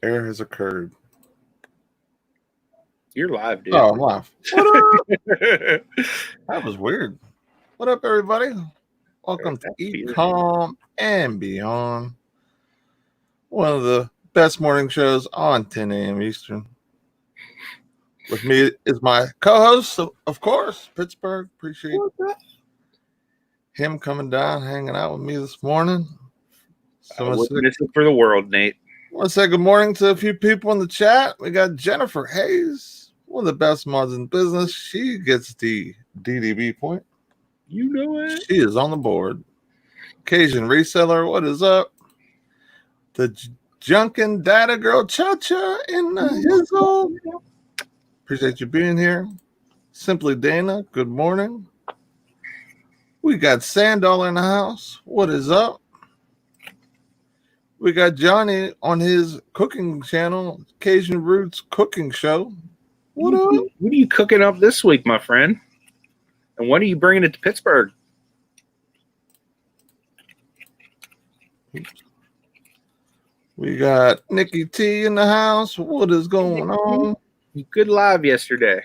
Error has occurred. You're live, dude. Oh, I'm live. What up? That was weird. What up, everybody? Welcome to Ecom and Beyond. One of the best morning shows on 10 a.m. Eastern. With me is my co-host, of course, Pittsburgh. Appreciate him coming down, hanging out with me this morning. I wouldn't miss it for the world, Nate. I want to say good morning to a few people in the chat. We got Jennifer Hayes, one of the best mods in business. She gets the DDB point. You know it. She is on the board. Cajun Reseller, what is up? The Junkin Data Girl Cha-Cha in the Hizzle. Appreciate you being here. Simply Dana, good morning. We got Sandal in the house. What is up? We got Johnny on his cooking channel, Cajun Roots Cooking Show. What up? What are you cooking up this week, my friend? And when are you bringing it to Pittsburgh? We got Nikki T in the house. What is going on? Good live yesterday.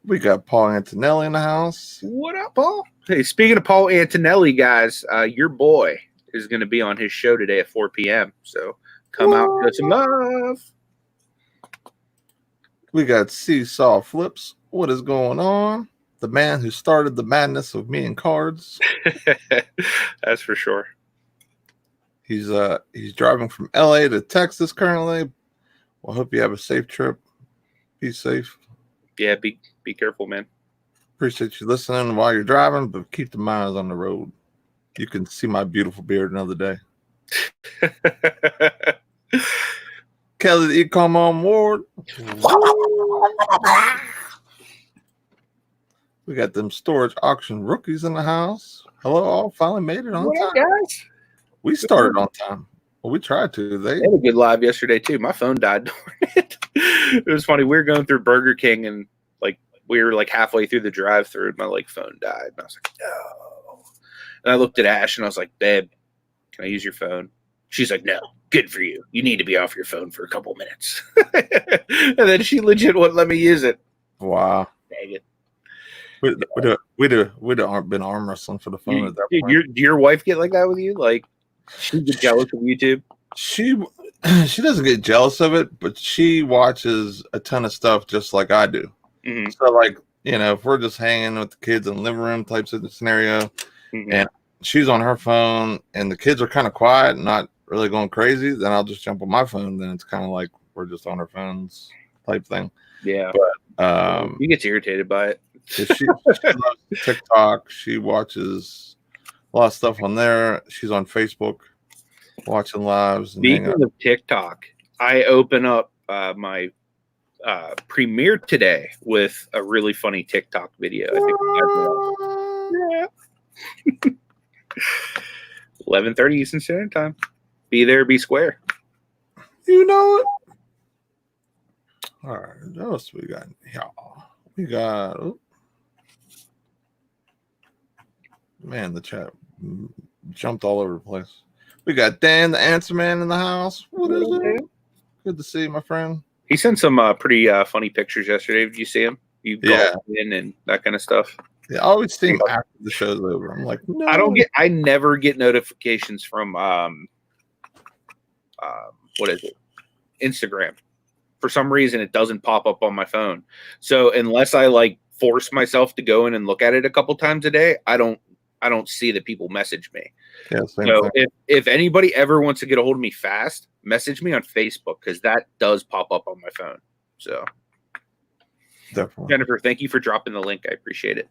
We got Paul Antonelli in the house. What up, Paul? Hey, speaking of Paul Antonelli, guys, your boy is going to be on his show today at 4 p.m. So come out and show some love. We got Seesaw Flips. What is going on? The man who started the madness of me and cards. That's for sure. He's driving from LA to Texas currently. Well, hope you have a safe trip. Be safe. Yeah, be careful, man. Appreciate you listening while you're driving, but keep the miles on the road. You can see my beautiful beard another day. Kelly the Ecom on board. We got them storage auction rookies in the house. Hello, all finally made it on time. Guys? We started on time. Well, we tried to. They had a good live yesterday too. My phone died during it. It was funny. We were going through Burger King and we were halfway through the drive-through and my phone died. And I was like, no. And I looked at Ash and I was like, babe, can I use your phone? She's like, no, good for you. You need to be off your phone for a couple minutes. And then she legit wouldn't let me use it. Wow. Dang it. We'd have been arm wrestling for the phone at that point. Do your wife get like that with you? She get jealous of YouTube? She doesn't get jealous of it, but she watches a ton of stuff just like I do. Mm-hmm. So if we're just hanging with the kids in the living room types of scenario, mm-hmm. and she's on her phone and the kids are kind of quiet and not really going crazy, then I'll just jump on my phone. Then it's kind of like we're just on our phones type thing. Yeah. But you get irritated by it. She loves TikTok. She watches a lot of stuff on there. She's on Facebook watching lives. Speaking of TikTok, I open up my premiere today with a really funny TikTok video. I think 11:30 Eastern Standard Time. Be there, be square. You know it. All right, what else we got? Y'all, we got. Man, the chat jumped all over the place. We got Dan, the Answer Man, in the house. What is it? Good to see you, my friend. He sent some pretty funny pictures yesterday. Did you see him? You golfed in and that kind of stuff. Yeah, I always see him after the show's over. I'm like, no. I never get notifications from what is it? Instagram. For some reason, it doesn't pop up on my phone. So unless I force myself to go in and look at it a couple times a day, I don't see that people message me. Yeah, so if anybody ever wants to get a hold of me fast, message me on Facebook because that does pop up on my phone. So definitely. Jennifer, thank you for dropping the link. I appreciate it.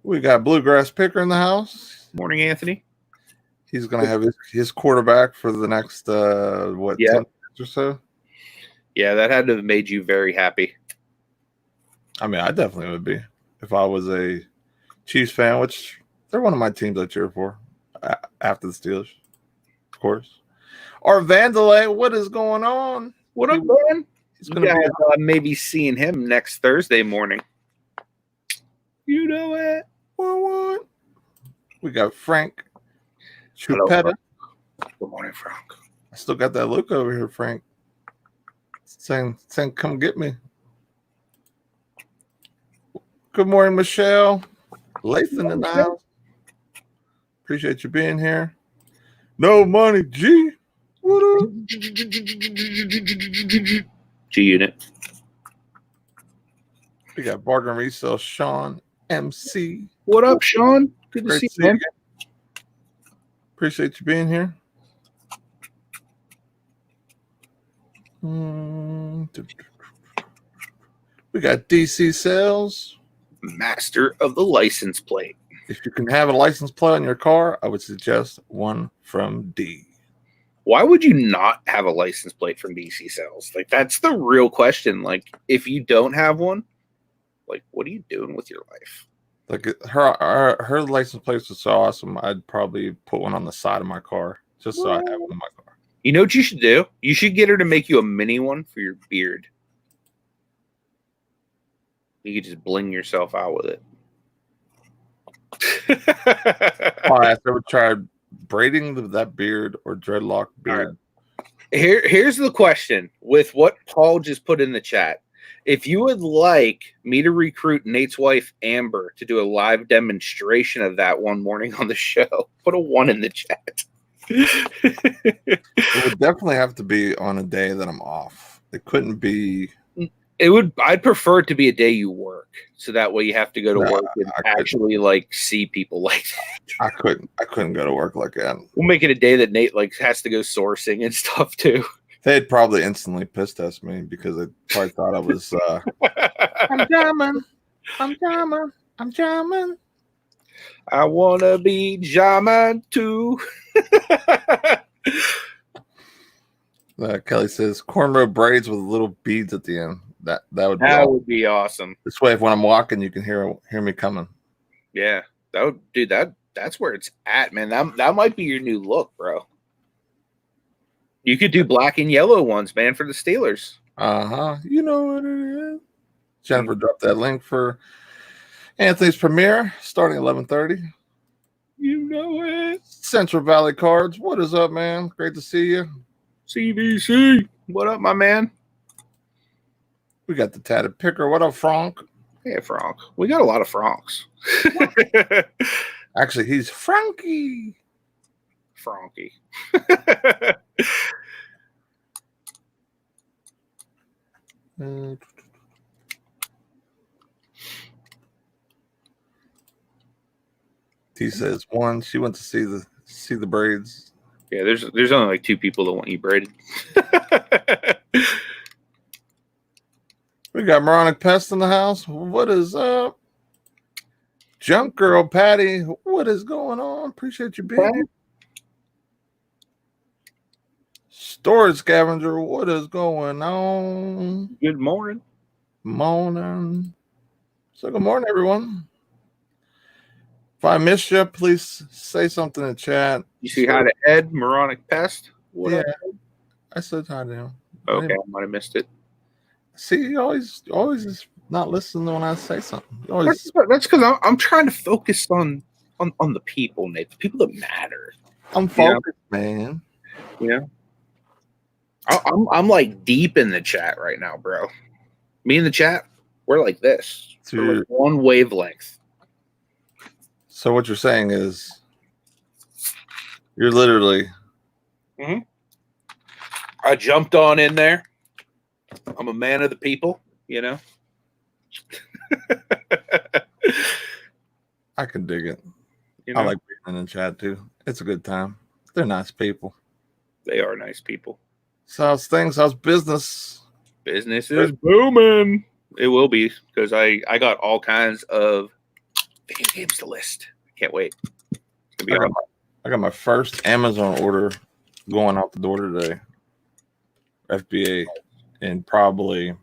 We got Bluegrass Picker in the house. Morning, Anthony. He's gonna have his quarterback for the next 10 minutes or so. Yeah, that had to have made you very happy. I mean, I definitely would be if I was a Chiefs fan, which they're one of my teams I cheer for after the Steelers, of course. Or Vandalay, what is going on? What up, man? He's going to be maybe seeing him next Thursday morning. You know it. What? We got Frank Chupetta. Good morning, Frank. I still got that look over here, Frank. Saying, come get me. Good morning, Michelle. Lathan in the house. Appreciate you being here. No money, G. What up? G Unit. We got Bargain Resale, Sean MC. What up, Sean? Good to see you, man. Appreciate you being here. We got DC Sales. Master of the license plate. If you can have a license plate on your car, I would suggest one from D. Why would you not have a license plate from DC Sales? Like, that's the real question. Like, if you don't have one, like, what are you doing with your life? Like, her license plate was so awesome, I'd probably put one on the side of my car just so I have one in my car. You know what you should do? You should get her to make you a mini one for your beard. You could just bling yourself out with it. I ever tried braiding that beard or dreadlock beard? Right. Here's the question with what Paul just put in the chat. If you would like me to recruit Nate's wife, Amber, to do a live demonstration of that one morning on the show, put a 1 in the chat. It would definitely have to be on a day that I'm off. It couldn't be. I'd prefer it to be a day you work, so that way you have to go to work and actually like see people like that. I couldn't go to work like that. We'll make it a day that Nate like has to go sourcing and stuff too. They'd probably instantly piss test me because they probably thought I was I'm jamming. I wanna be jamming too. Kelly says cornrow braids with little beads at the end. That would be awesome. This way, if when I'm walking, you can hear me coming. Yeah, that's where it's at, man. That might be your new look, bro. You could do black and yellow ones, man, for the Steelers. You know what it is. Jennifer dropped that link for Anthony's premiere starting 11:30. You know it. Central Valley Cards. What is up, man? Great to see you. CVC. What up, my man? We got the tatted picker. What up, Frank? Hey, Frank. We got a lot of Franks. Actually, he's Frankie. Frankie. He says one. She went to see the braids. Yeah, there's only like 2 people that want you braided. We got Moronic Pest in the house. What is up? Junk Girl Patty. What is going on? Appreciate you being here. Storage Scavenger. What is going on? Good morning. Morning. So good morning, everyone. If I missed you, please say something in the chat. You see hi to Ed, Moronic Pest? What up? I said hi to him. Okay, I might have missed it. See, you always is not listening when I say something. That's because I'm trying to focus on the people, Nate. The people that matter. I'm focused, man. Yeah. I'm like deep in the chat right now, bro. Me in the chat, we're like this. We're like one wavelength. So what you're saying is you're literally. Mm-hmm. I jumped on in there. I'm a man of the people, you know. I can dig it. You know? I like being in the chat too. It's a good time. They're nice people. They are nice people. So how's things? How's business? Business is booming. It will be because I got all kinds of video games to list. Can't wait. It's gonna be I got my first Amazon order going out the door today. FBA in probably a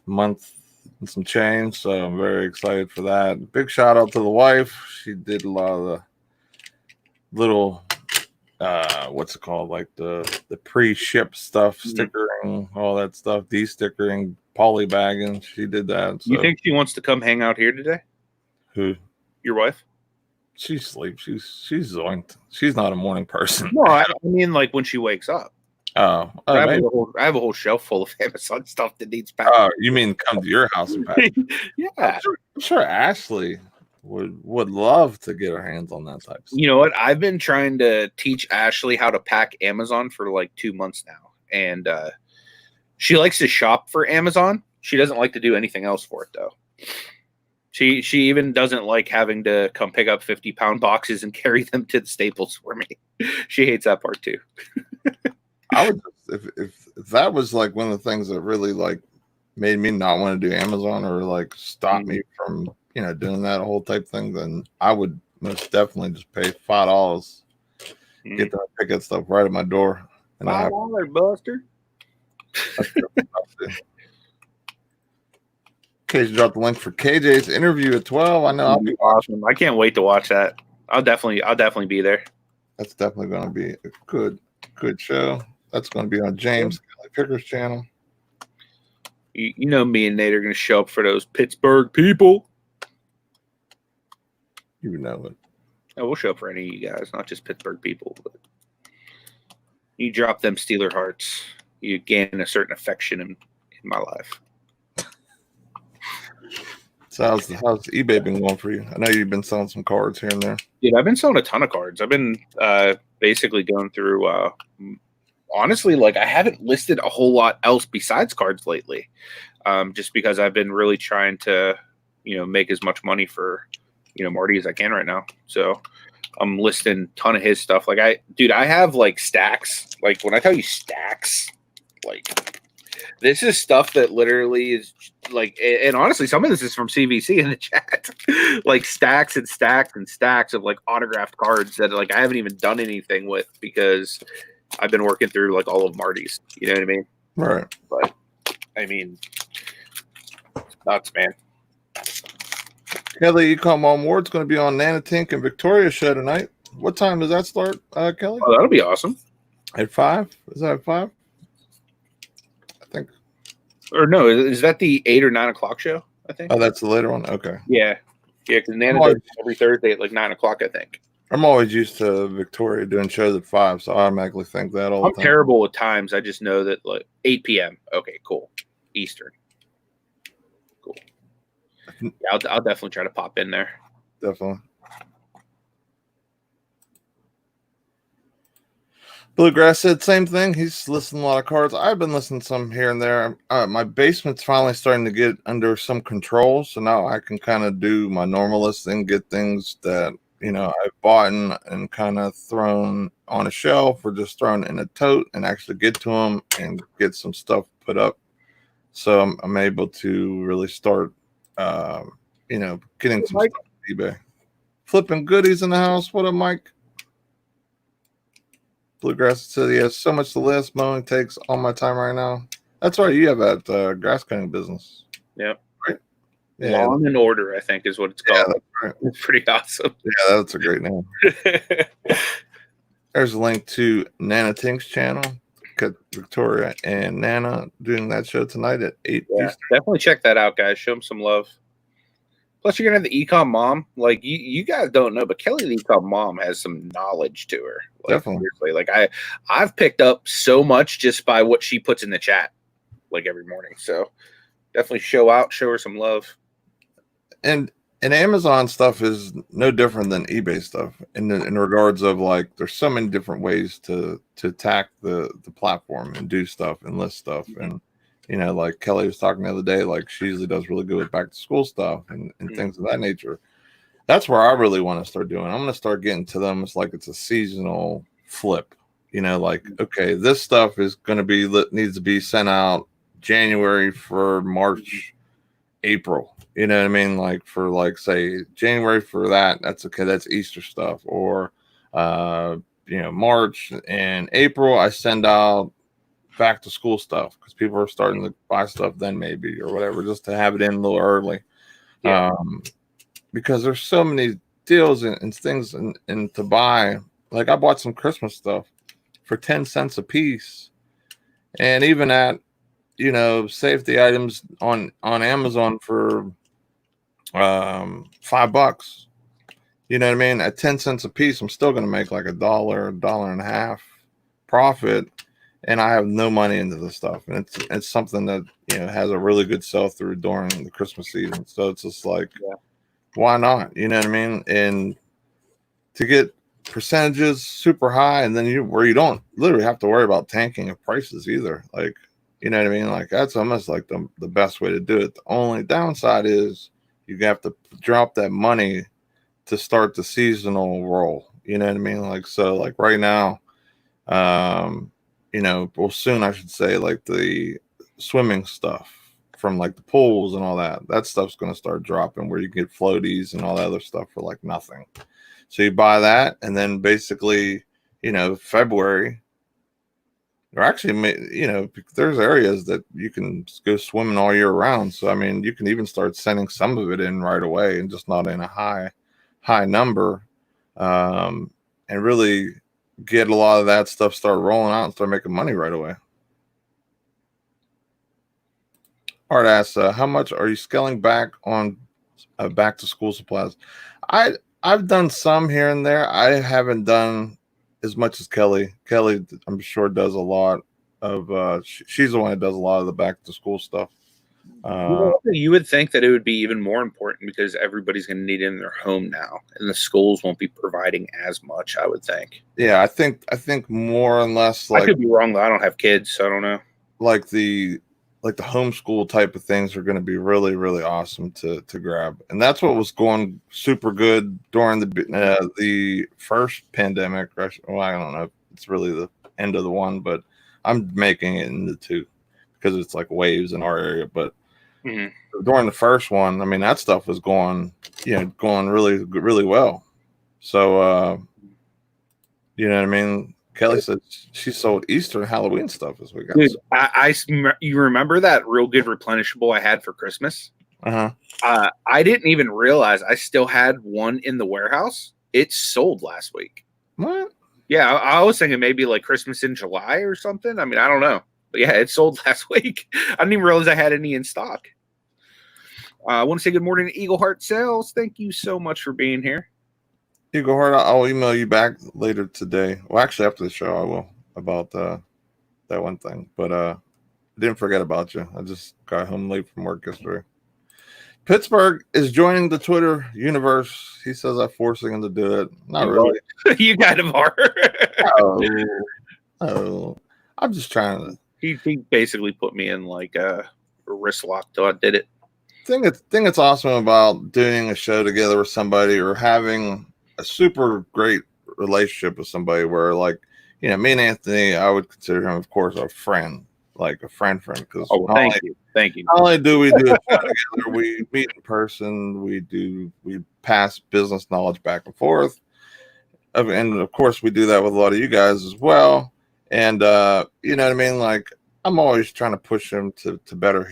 month and some change. So I'm very excited for that. Big shout out to the wife. She did a lot of the little what's it called? Like the pre-ship stuff, stickering, all that stuff, de-stickering, polybagging. She did that. So. You think she wants to come hang out here today? Who? Your wife? She sleeps. She's zoinked. She's not a morning person. No, I mean like when she wakes up. Oh, I have maybe. I have a whole shelf full of Amazon stuff that needs packed. Oh, you mean come to your house and pack? Yeah. I'm sure Ashley would love to get her hands on that type of stuff. You know what? I've been trying to teach Ashley how to pack Amazon for like 2 months now. And she likes to shop for Amazon. She doesn't like to do anything else for it though. She even doesn't like having to come pick up 50-pound boxes and carry them to the Staples for me. She hates that part too. I would if that was like one of the things that really like made me not want to do Amazon or like stop me from doing that whole type thing, then I would most definitely just pay $5, get to pick that stuff right at my door. And $5, Buster. KJ dropped the link for KJ's interview at 12. I know I'll be awesome. I can't wait to watch that. I'll definitely be there. That's definitely going to be a good show. That's going to be on James Kelly Picker's channel. You know me and Nate are going to show up for those Pittsburgh people. You know it. Oh, we'll show up for any of you guys, not just Pittsburgh people. But you drop them Steeler hearts, you gain a certain affection in my life. So how's eBay been going for you? I know you've been selling some cards here and there. Dude, I've been selling a ton of cards. I've been basically going through honestly, like I haven't listed a whole lot else besides cards lately. Just because I've been really trying to, make as much money for, Marty as I can right now. So I'm listing a ton of his stuff. Like I have like stacks. Like when I tell you stacks, like this is stuff that literally is like, and honestly, some of this is from CVC in the chat, like stacks and stacks and stacks of like autographed cards that like I haven't even done anything with because I've been working through like all of Marty's. You know what I mean? Right. But I mean, it's nuts, man. Kelly Ecom Award's going to be on Nana Tink and Victoria's show tonight. What time does that start, Kelly? Oh, that'll be awesome. At 5? Is that at 5? I think. Or no, is that the 8 or 9 o'clock show? I think. Oh, that's the later one. Okay. Yeah, because Nana does every Thursday at like 9 o'clock. I think. I'm always used to Victoria doing shows at 5, so I automatically think that all the time. I'm terrible with times. I just know that like 8 p.m. Okay, cool. Eastern. Cool. Yeah, I'll definitely try to pop in there. Definitely. Bluegrass said same thing. He's listening a lot of cards. I've been listening some here and there. My basement's finally starting to get under some control, so now I can kind of do my normal listing, get things that I've bought and kind of thrown on a shelf or just thrown in a tote and actually get to them and get some stuff put up. So I'm able to really start, getting some stuff on eBay. Flipping goodies in the house. What up, Mike? Bluegrass said he has so much to list. Mowing takes all my time right now. That's right. You have that grass cutting business. Yep. Right. Yeah. Lawn and Order, I think, is what it's called. Yeah, that's right. It's pretty awesome. Yeah, that's a great name. There's a link to Nana Tink's channel. Got Victoria and Nana doing that show tonight at 8 Yeah, Eastern. definitely check that out, guys. Show them some love. Plus, you're gonna have the Ecom mom. Like you guys don't know, but Kelly, the Ecom mom, has some knowledge to her. Like, Definitely. Seriously. Like I've picked up so much just by what she puts in the chat, like every morning. So definitely show her some love. And Amazon stuff is no different than eBay stuff in regards of like there's so many different ways to attack the platform and do stuff and list stuff. And like Kelly was talking the other day, like she usually does really good with back to school stuff and things of that nature. That's where I really want to start doing. I'm going to start getting to them. It's like it's a seasonal flip, like, okay, this stuff is going to be needs to be sent out January for March, April. You know what I mean? Like for like say January for that, that's okay. That's Easter stuff. Or March and April, I send out back to school stuff because people are starting to buy stuff then maybe or whatever, just to have it in a little early. Yeah. Because there's so many deals and things and to buy. Like I bought some Christmas stuff for 10 cents a piece, and even at safety items on Amazon for $5. You know what I mean? At 10 cents a piece, I'm still going to make like a dollar and a half profit, and I have no money into this stuff. And it's something that, you know, has a really good sell through during the Christmas season. So it's just like, why not? You know what I mean? And to get percentages super high, and then you don't literally have to worry about tanking of prices either. Like, you know what I mean? Like, that's almost like the best way to do it. The only downside is you have to drop that money to start the seasonal roll. You know what I mean? Like, so like right now, you know, well, soon I should say, like the swimming stuff from like the pools and all that stuff's going to start dropping, where you get floaties and all that other stuff for like nothing. So you buy that, and then basically, you know, February, or actually, you know, there's areas that you can go swimming all year round. So I mean, you can even start sending some of it in right away, and just not in a high number, and really get a lot of that stuff start rolling out and start making money right away. Art asks, how much are you scaling back on back to school supplies? I've done some here and there. I haven't done as much as Kelly. Kelly, I'm sure, does a lot of. She's the one that does a lot of the back to school stuff. You would think that it would be even more important because everybody's going to need it in their home now, and the schools won't be providing as much. I would think. Yeah, I think more and less. Like, I could be wrong though. I don't have kids, so I don't know. Like the homeschool type of things are going to be really, really awesome to grab, and that's what was going super good during the first pandemic. Well, I don't know if it's really the end of the one, but I'm making it into two because it's like waves in our area. But during the first one, I mean, that stuff was going really, really well. So, you know what I mean? Kelly said she sold Easter and Halloween stuff this week. Dude, you remember that real good replenishable I had for Christmas? I didn't even realize I still had one in the warehouse. It sold last week. What? Yeah, I was thinking maybe like Christmas in July or something. I mean, I don't know. But yeah, it sold last week. I didn't even realize I had any in stock. I want to say good morning to Eagle Heart Sales. Thank you so much for being here. Eagle Heart, I'll email you back later today. Well, actually, after the show, I will, about that one thing. But I didn't forget about you. I just got home late from work yesterday. Pittsburgh is joining the Twitter universe. He says I'm forcing him to do it. Not really. You kind of are. Oh, I'm just trying to. He basically put me in like a wrist lock till I did it. Thing that's awesome about doing a show together with somebody, or having a super great relationship with somebody, where, like, you know, me and Anthony, I would consider him, of course, a friend, like a friend, because thank you. Not only do we do a show together, we meet in person, we pass business knowledge back and forth, and of course we do that with a lot of you guys as well. And you know what I mean? Like, I'm always trying to push him to better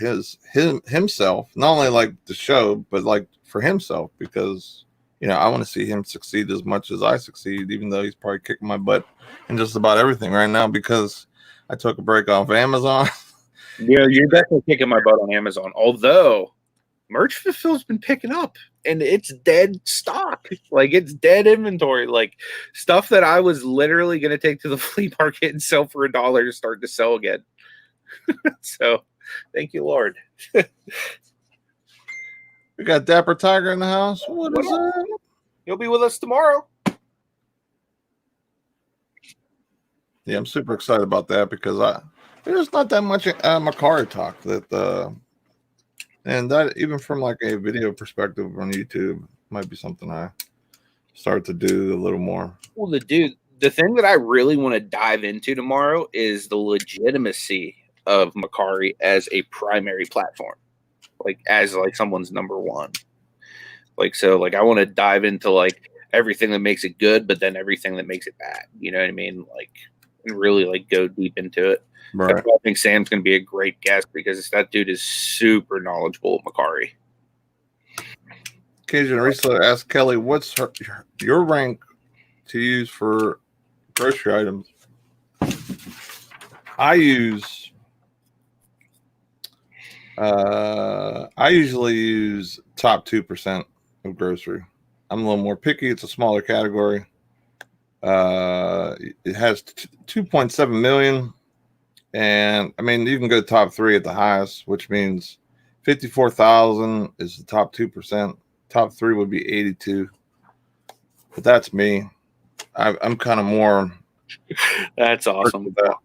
himself, not only like the show, but like for himself, because, you know, I want to see him succeed as much as I succeed, even though he's probably kicking my butt in just about everything right now because I took a break off Amazon. Yeah, you're definitely kicking my butt on Amazon. Although merch fulfill's been picking up and it's dead stock. Like, it's dead inventory. Like, stuff that I was literally going to take to the flea market and sell for $1 to start to sell again. So thank you, Lord. We got Dapper Tiger in the house. What is that? He'll be with us tomorrow. Yeah, I'm super excited about that because there's not that much Macari talk that and that, even from like a video perspective on YouTube, might be something I start to do a little more. Well, the thing that I really want to dive into tomorrow is the legitimacy of Macari as a primary platform, like as like someone's number one. Like, so like I want to dive into like everything that makes it good, but then everything that makes it bad. You know what I mean? Like, and really like go deep into it. Right. I think Sam's going to be a great guest because that dude is super knowledgeable at Macari. Cajun Reseller asked Kelly, what's your rank to use for grocery items? I usually use top 2% of grocery. I'm a little more picky. It's a smaller category. It has 2.7 million. And I mean, you can go top 3 at the highest, which means 54,000 is the top 2%. Top 3 would be 82. But that's me. I'm kind of more. That's awesome. That.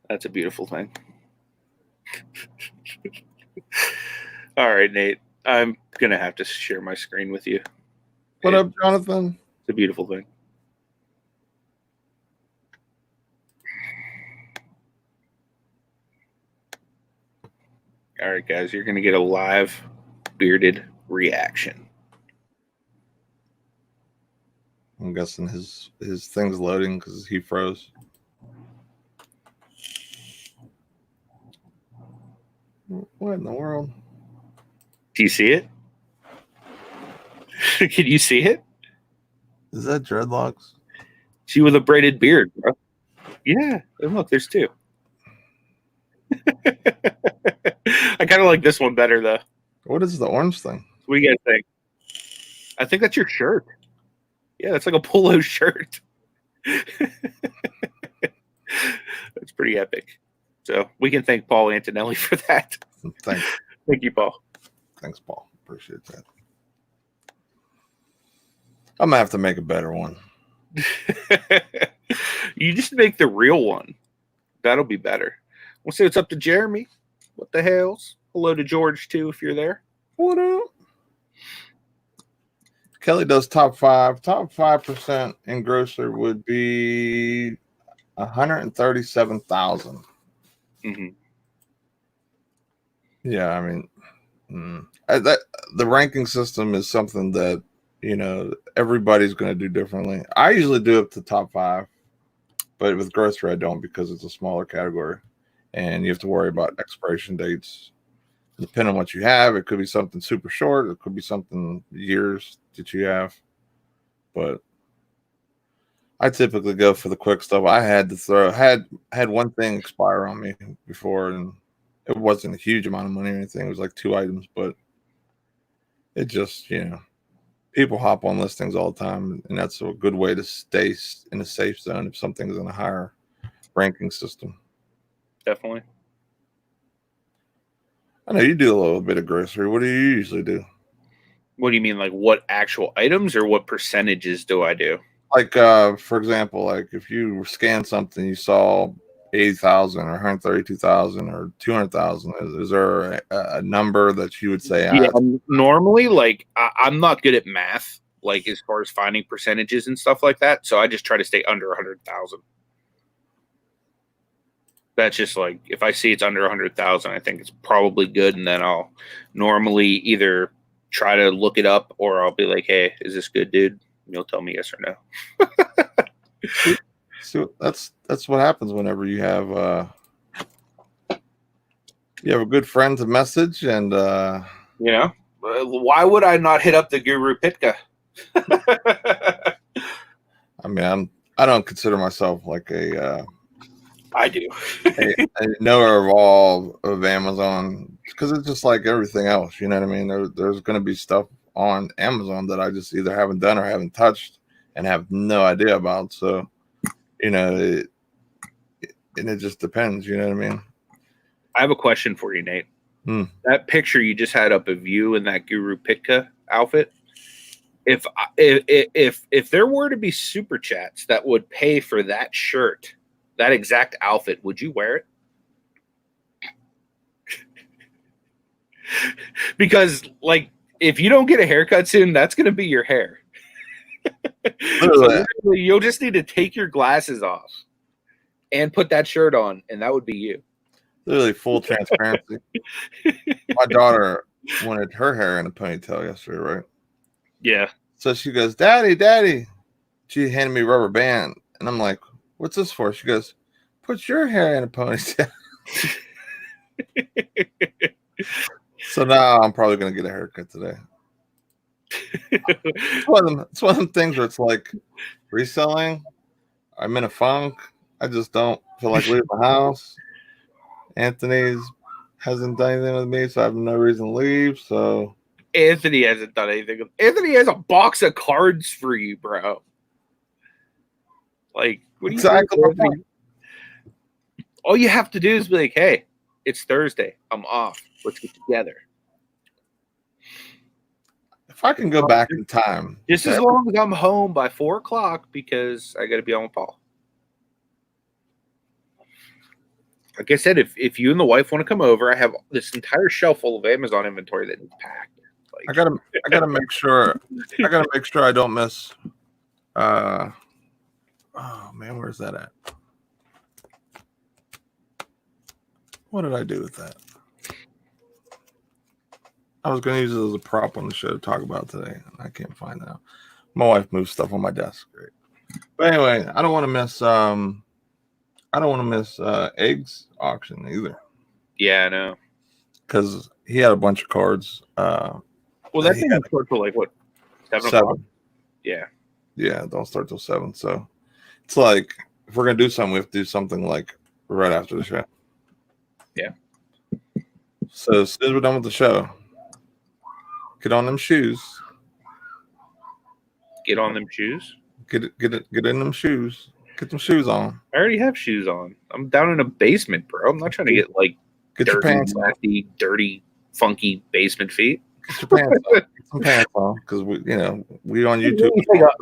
That's a beautiful thing. All right, Nate. I'm going to have to share my screen with you. What up, Jonathan? It's a beautiful thing. All right, guys. You're going to get a live bearded reaction. I'm guessing his thing's loading because he froze. What in the world? Do you see it? Can you see it? Is that dreadlocks? She with a braided beard, bro. Yeah. And look, there's 2. I kind of like this one better, though. What is the orange thing? What do you guys think? I think that's your shirt. Yeah, that's like a polo shirt. That's pretty epic. So we can thank Paul Antonelli for that. Thanks. Thank you, Paul. Thanks, Paul. Appreciate that. I'm going to have to make a better one. You just make the real one. That'll be better. We'll say it's up to Jeremy. What the hell's? Hello to George, too, if you're there. What up? Kelly does top 5. Top 5% in grocery would be 137,000. Mm-hmm. Yeah, I mean, the ranking system is something that, everybody's going to do differently. I usually do up to top 5, but with grocery I don't because it's a smaller category, and you have to worry about expiration dates. Depending on what you have, it could be something super short. It could be something years that you have. But I typically go for the quick stuff. I had one thing expire on me before, and it wasn't a huge amount of money or anything. It was like 2 items, but it just, people hop on listings all the time, and that's a good way to stay in a safe zone if something's in a higher ranking system. Definitely. I know you do a little bit of grocery. What do you usually do? What do you mean, like what actual items or what percentages do I do? Like, for example, like if you scan something, you saw 80,000 or 132,000 or 200,000. Is there a number that you would say? Yeah, normally, like I'm not good at math, like as far as finding percentages and stuff like that. So I just try to stay under 100,000. That's just like, if I see it's under 100,000, I think it's probably good. And then I'll normally either try to look it up or I'll be like, hey, is this good, dude? And you'll tell me yes or no. So that's what happens whenever you have a good friend to message, and why would I not hit up the Guru Pitka? I mean, I don't consider myself like I do. a knower of all of Amazon, because it's just like everything else. You know what I mean? There's going to be stuff on Amazon that I just either haven't done or haven't touched and have no idea about. So, it just depends. You know what I mean? I have a question for you, Nate. That picture you just had up of you in that Guru Pitka outfit. If there were to be super chats that would pay for that shirt, that exact outfit, would you wear it? Because, like, if you don't get a haircut soon, that's going to be your hair. So you'll just need to take your glasses off and put that shirt on, and that would be you. Literally full transparency. My daughter wanted her hair in a ponytail yesterday, right? Yeah. So she goes, Daddy. She handed me a rubber band, and I'm like, what's this for? She goes, put your hair in a ponytail. So now I'm probably going to get a haircut today. It's one of them things where it's like reselling. I'm in a funk. I just don't feel like leaving the house. Anthony's hasn't done anything with me, so I have no reason to leave. So Anthony hasn't done anything. Anthony has a box of cards for you, bro. Like, what do you think, Anthony? All you have to do is be like, hey, it's Thursday. I'm off. Let's get together. If I can go back in time. Just as long as I'm home by 4 o'clock because I got to be on with Paul. Like I said, if you and the wife want to come over, I have this entire shelf full of Amazon inventory that is packed. Like, I gotta make sure. I gotta make sure I don't miss. Oh man, where's that at? What did I do with that? I was going to use it as a prop on the show to talk about today, and I can't find that. My wife moves stuff on my desk. Great. But anyway, I don't want to miss. I don't want to miss Eggs auction either. Yeah, I know. Because he had a bunch of cards. Well, that thing starts till like what? 7 o'clock? Yeah. Yeah, don't start till 7. So it's like if we're gonna do something, we have to do something like right after the show. Yeah. So as soon as we're done with the show, get on them shoes. Get on them shoes. Get in them shoes. Get them shoes on. I already have shoes on. I'm down in a basement, bro. I'm not trying to get like get your pants nasty, dirty, funky basement feet. Get your pants on. Get some pants on because we on YouTube.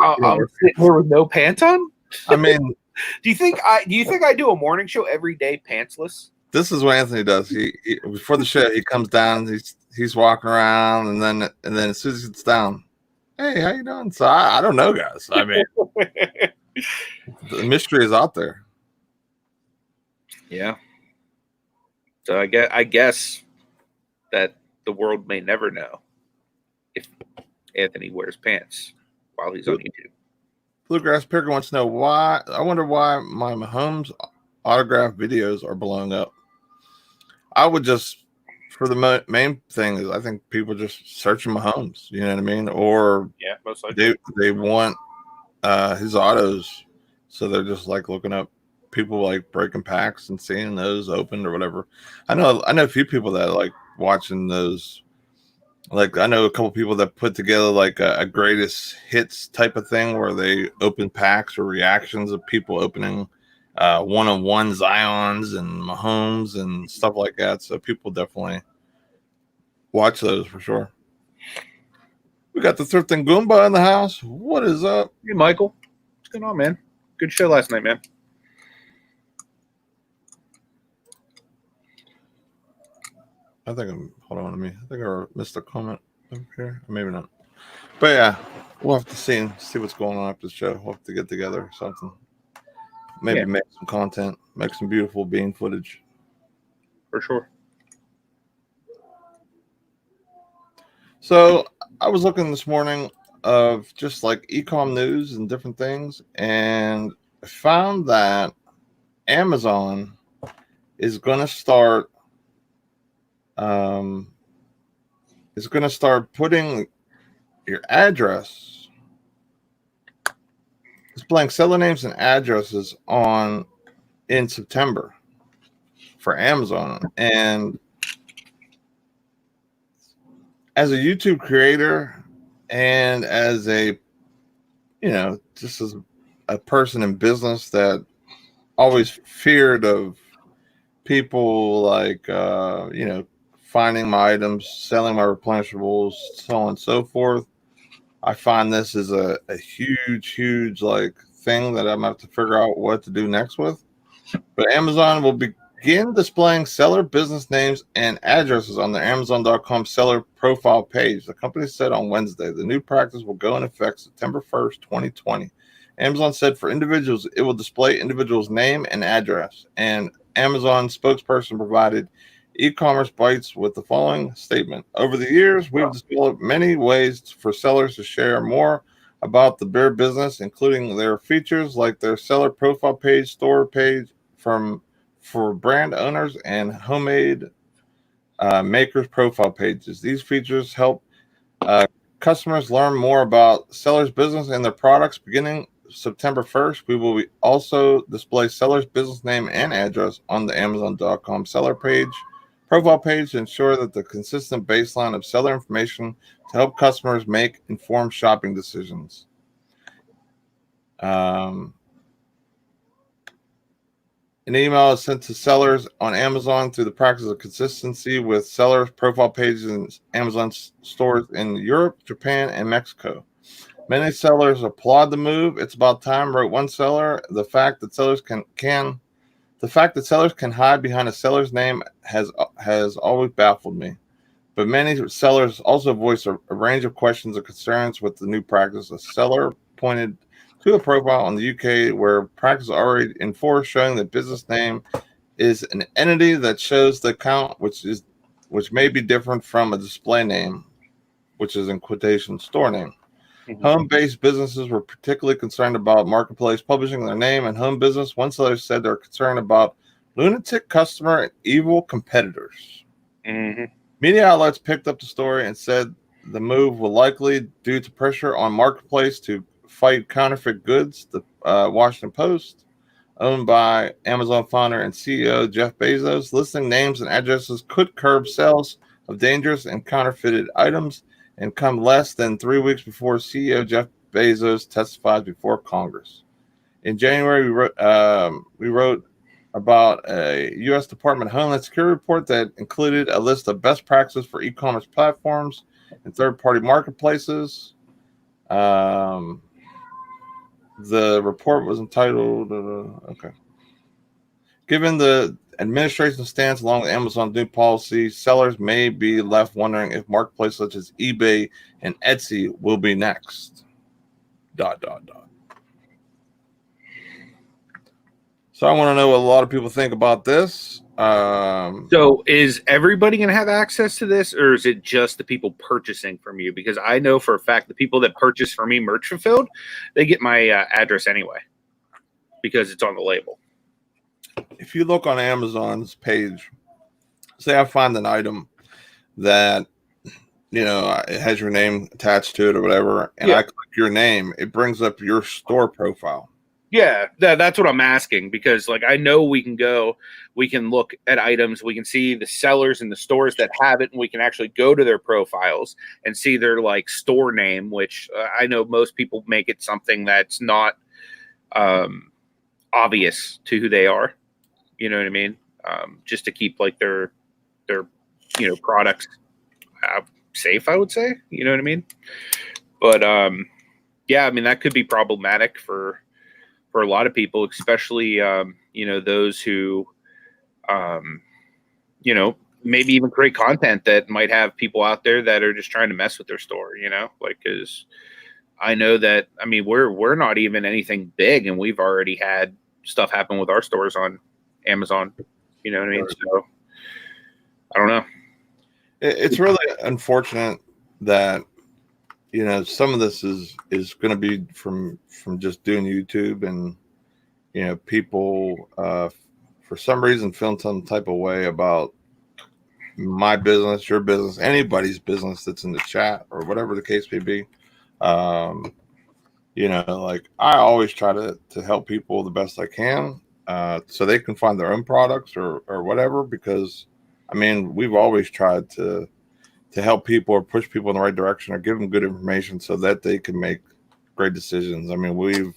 I'm sitting here with no pants on. I mean, do you think I do a morning show every day pantsless? This is what Anthony does. He before the show he comes down. He's walking around and then as soon as he sits down, hey, how you doing? So I don't know, guys. I mean, the mystery is out there. Yeah. So I guess that the world may never know if Anthony wears pants while he's on YouTube. Bluegrass Picker wants to know why. I wonder why my Mahomes autograph videos are blowing up. I would just, for the main thing is, I think people just searching Mahomes. You know what I mean? Or yeah, most likely they want his autos, so they're just like looking up people like breaking packs and seeing those opened or whatever. I know a few people that like watching those. Like I know a couple people that put together like a greatest hits type of thing where they open packs or reactions of people opening one-on-one Zions and Mahomes and stuff like that. So people definitely watch those for sure. We got the Thrifting Goomba in the house. What is up? Hey, Michael. What's going on, man? Good show last night, man. I think hold on to me. I think I missed a comment over here. Maybe not. But yeah, we'll have to see what's going on after the show. We'll have to get together or something. Maybe make some content, make some beautiful bean footage. For sure. So I was looking this morning of just like Ecom news and different things, and I found that Amazon is going to start putting your address, displaying seller names and addresses on in September for Amazon. And as a YouTube creator and as a, just as a person in business that always feared of people like, finding my items, selling my replenishables, so on and so forth. I find this is a huge like thing that I'm gonna have to figure out what to do next with. But Amazon will begin displaying seller business names and addresses on the Amazon.com seller profile page. The company said on Wednesday the new practice will go in effect September 1st, 2020. Amazon said for individuals, it will display individuals' name and address. And Amazon spokesperson provided E-commerce Bites with the following statement. Over the years, we've developed many ways for sellers to share more about their business, including their features like their seller profile page, store page for brand owners, and homemade makers profile pages. These features help customers learn more about sellers' business and their products. Beginning September 1st, we will also display sellers' business name and address on the Amazon.com seller page profile page to ensure that the consistent baseline of seller information to help customers make informed shopping decisions. An email is sent to sellers on Amazon through the practice of consistency with sellers' profile pages in Amazon stores in Europe, Japan, and Mexico. Many sellers applaud the move. It's about time, wrote one seller. The fact that sellers can hide behind a seller's name has always baffled me. But many sellers also voice a range of questions or concerns with the new practice. A seller pointed to a profile in the UK where practice already enforced, showing that business name is an entity that shows the account, which may be different from a display name, which is in quotation store name. Mm-hmm. Home-based businesses were particularly concerned about marketplace publishing their name and home business. One seller said they're concerned about lunatic customer and evil competitors. Mm-hmm. Media outlets picked up the story and said the move will likely due to pressure on marketplace to fight counterfeit goods. The Washington Post, owned by Amazon founder and CEO Jeff Bezos, listing names and addresses could curb sales of dangerous and counterfeited items and come less than 3 weeks before CEO Jeff Bezos testified before Congress. In January, we wrote about a U.S. Department of Homeland Security report that included a list of best practices for e-commerce platforms and third-party marketplaces. The report was entitled, Given the administration's stance along with Amazon's new policy, sellers may be left wondering if marketplaces such as eBay and Etsy will be next. ... So I want to know what a lot of people think about this. So is everybody going to have access to this, or is it just the people purchasing from you? Because I know for a fact the people that purchase from me merch fulfilled, they get my address anyway because it's on the label. If you look on Amazon's page, say I find an item that, it has your name attached to it or whatever, and I click your name, it brings up your store profile. Yeah, that's what I'm asking, because I know we can look at items, we can see the sellers and the stores that have it, and we can actually go to their profiles and see their store name, which I know most people make it something that's not obvious to who they are. You know what I mean? Just to keep their products safe, I would say. You know what I mean? But yeah, I mean that could be problematic for a lot of people, especially those who maybe even create content that might have people out there that are just trying to mess with their store. Because I know that, I mean, we're not even anything big, and we've already had stuff happen with our stores on Amazon. You know what I mean? So I don't know. It's really unfortunate that some of this is going to be from just doing YouTube, and people for some reason feeling some type of way about my business, your business, anybody's business that's in the chat or whatever the case may be. I always try to help people the best I can, so they can find their own products or whatever, because I mean, we've always tried to help people or push people in the right direction or give them good information so that they can make great decisions. I mean,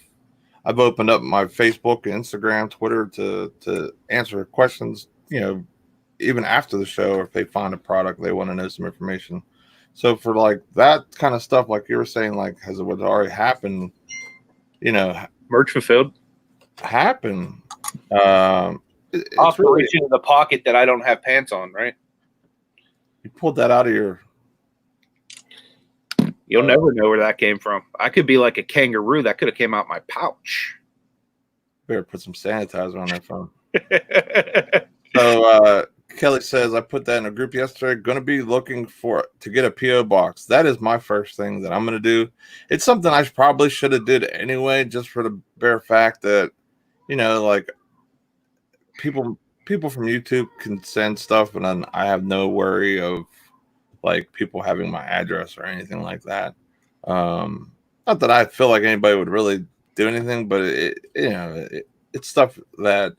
I've opened up my Facebook, Instagram, Twitter to answer questions, even after the show, if they find a product, they want to know some information. So for that kind of stuff, like you were saying, has it would already happened, merch fulfilled happen. It's really in the pocket that I don't have pants on, right? You pulled that out of your... You'll never know where that came from. I could be like a kangaroo. That could have came out my pouch. Better put some sanitizer on that phone. So Kelly says, I put that in a group yesterday. Going to be looking to get a P.O. box. That is my first thing that I'm going to do. It's something I probably should have did anyway, just for the bare fact that, people from YouTube can send stuff, and then I have no worry of people having my address or anything like that. Not that I feel like anybody would really do anything, but it's stuff that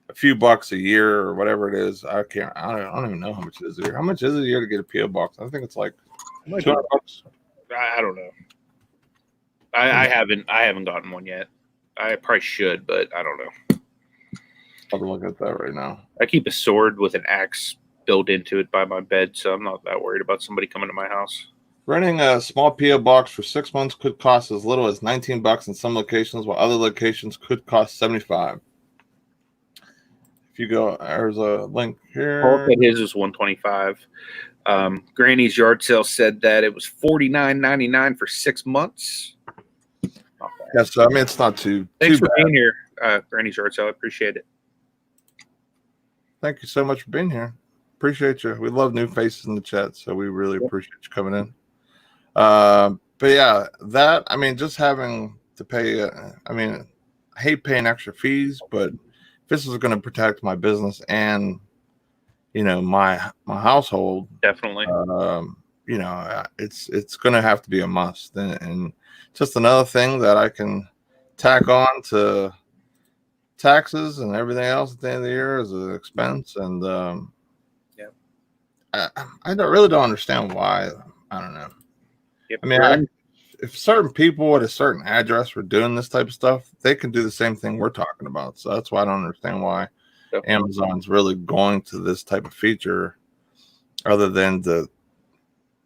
a few bucks a year or whatever it is. I don't even know how much it is a year. How much is it a year to get a PO box? I think it's like $200. I don't know. I haven't gotten one yet. I probably should, but I don't know. I'll look at that right now. I keep a sword with an axe built into it by my bed, so I'm not that worried about somebody coming to my house. Renting a small PO box for 6 months could cost as little as $19 in some locations, while other locations could cost $75. If you go, there's a link here. Paul said his was $125. Granny's yard sale said that it was $49.99 for 6 months. Yes, I mean it's not too. Thanks too for bad. being here, Granny's yard sale. I appreciate it. Thank you so much for being here. Appreciate you. We love new faces in the chat, so we really appreciate you coming in. But yeah, that, I mean, just having to pay, I mean, I hate paying extra fees, but this is going to protect my business and, you know, my household. Definitely. You know, it's going to have to be a must. And just another thing that I can tack on to taxes and everything else at the end of the year is an expense. And I really don't understand why. I don't know. Yep. I mean, if certain people at a certain address were doing this type of stuff, they can do the same thing we're talking about. So that's why I don't understand why Amazon's really going to this type of feature, other than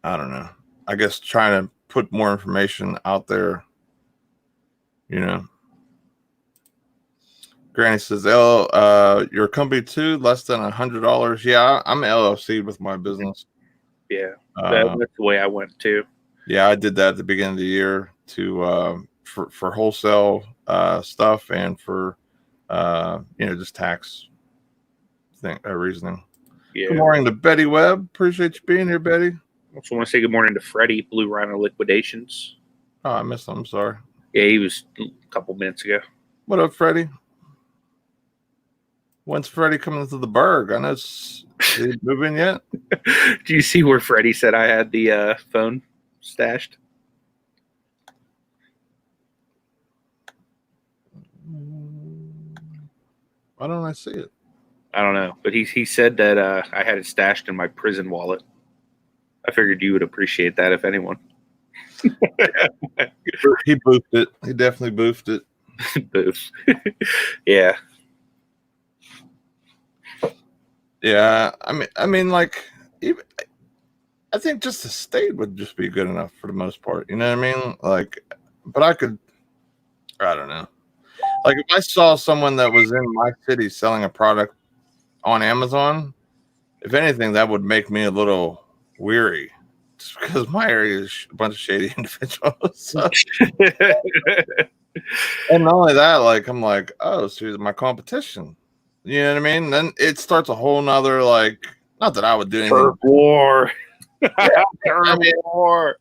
I don't know, I guess trying to put more information out there, you know. Granny says, your company too, less than $100. Yeah, I'm LLC with my business. Yeah, that's the way I went too. Yeah, I did that at the beginning of the year to for wholesale stuff and for you know, just tax reasoning. Yeah. Good morning to Betty Webb. Appreciate you being here, Betty. I also want to say good morning to Freddie, Blue Rhino Liquidations. Oh, I missed him. I'm sorry. Yeah, he was a couple minutes ago. What up, Freddie? When's Freddie coming to the Berg? I know it's moving yet. Do you see where Freddie said I had the phone stashed? Why don't I see it? I don't know, but he said that I had it stashed in my prison wallet. I figured you would appreciate that, if anyone. He boofed it. He definitely boofed it. Boof. Yeah. Yeah, I mean, like, even, I think just the state would just be good enough for the most part. You know what I mean? Like, but I don't know. Like, if I saw someone that was in my city selling a product on Amazon, if anything, that would make me a little weary, just because my area is a bunch of shady individuals. So. And not only that, like, I'm like, oh, so he's my competition. You know what I mean? Then it starts a whole nother, like, not that I would do anything. War. Yeah, war.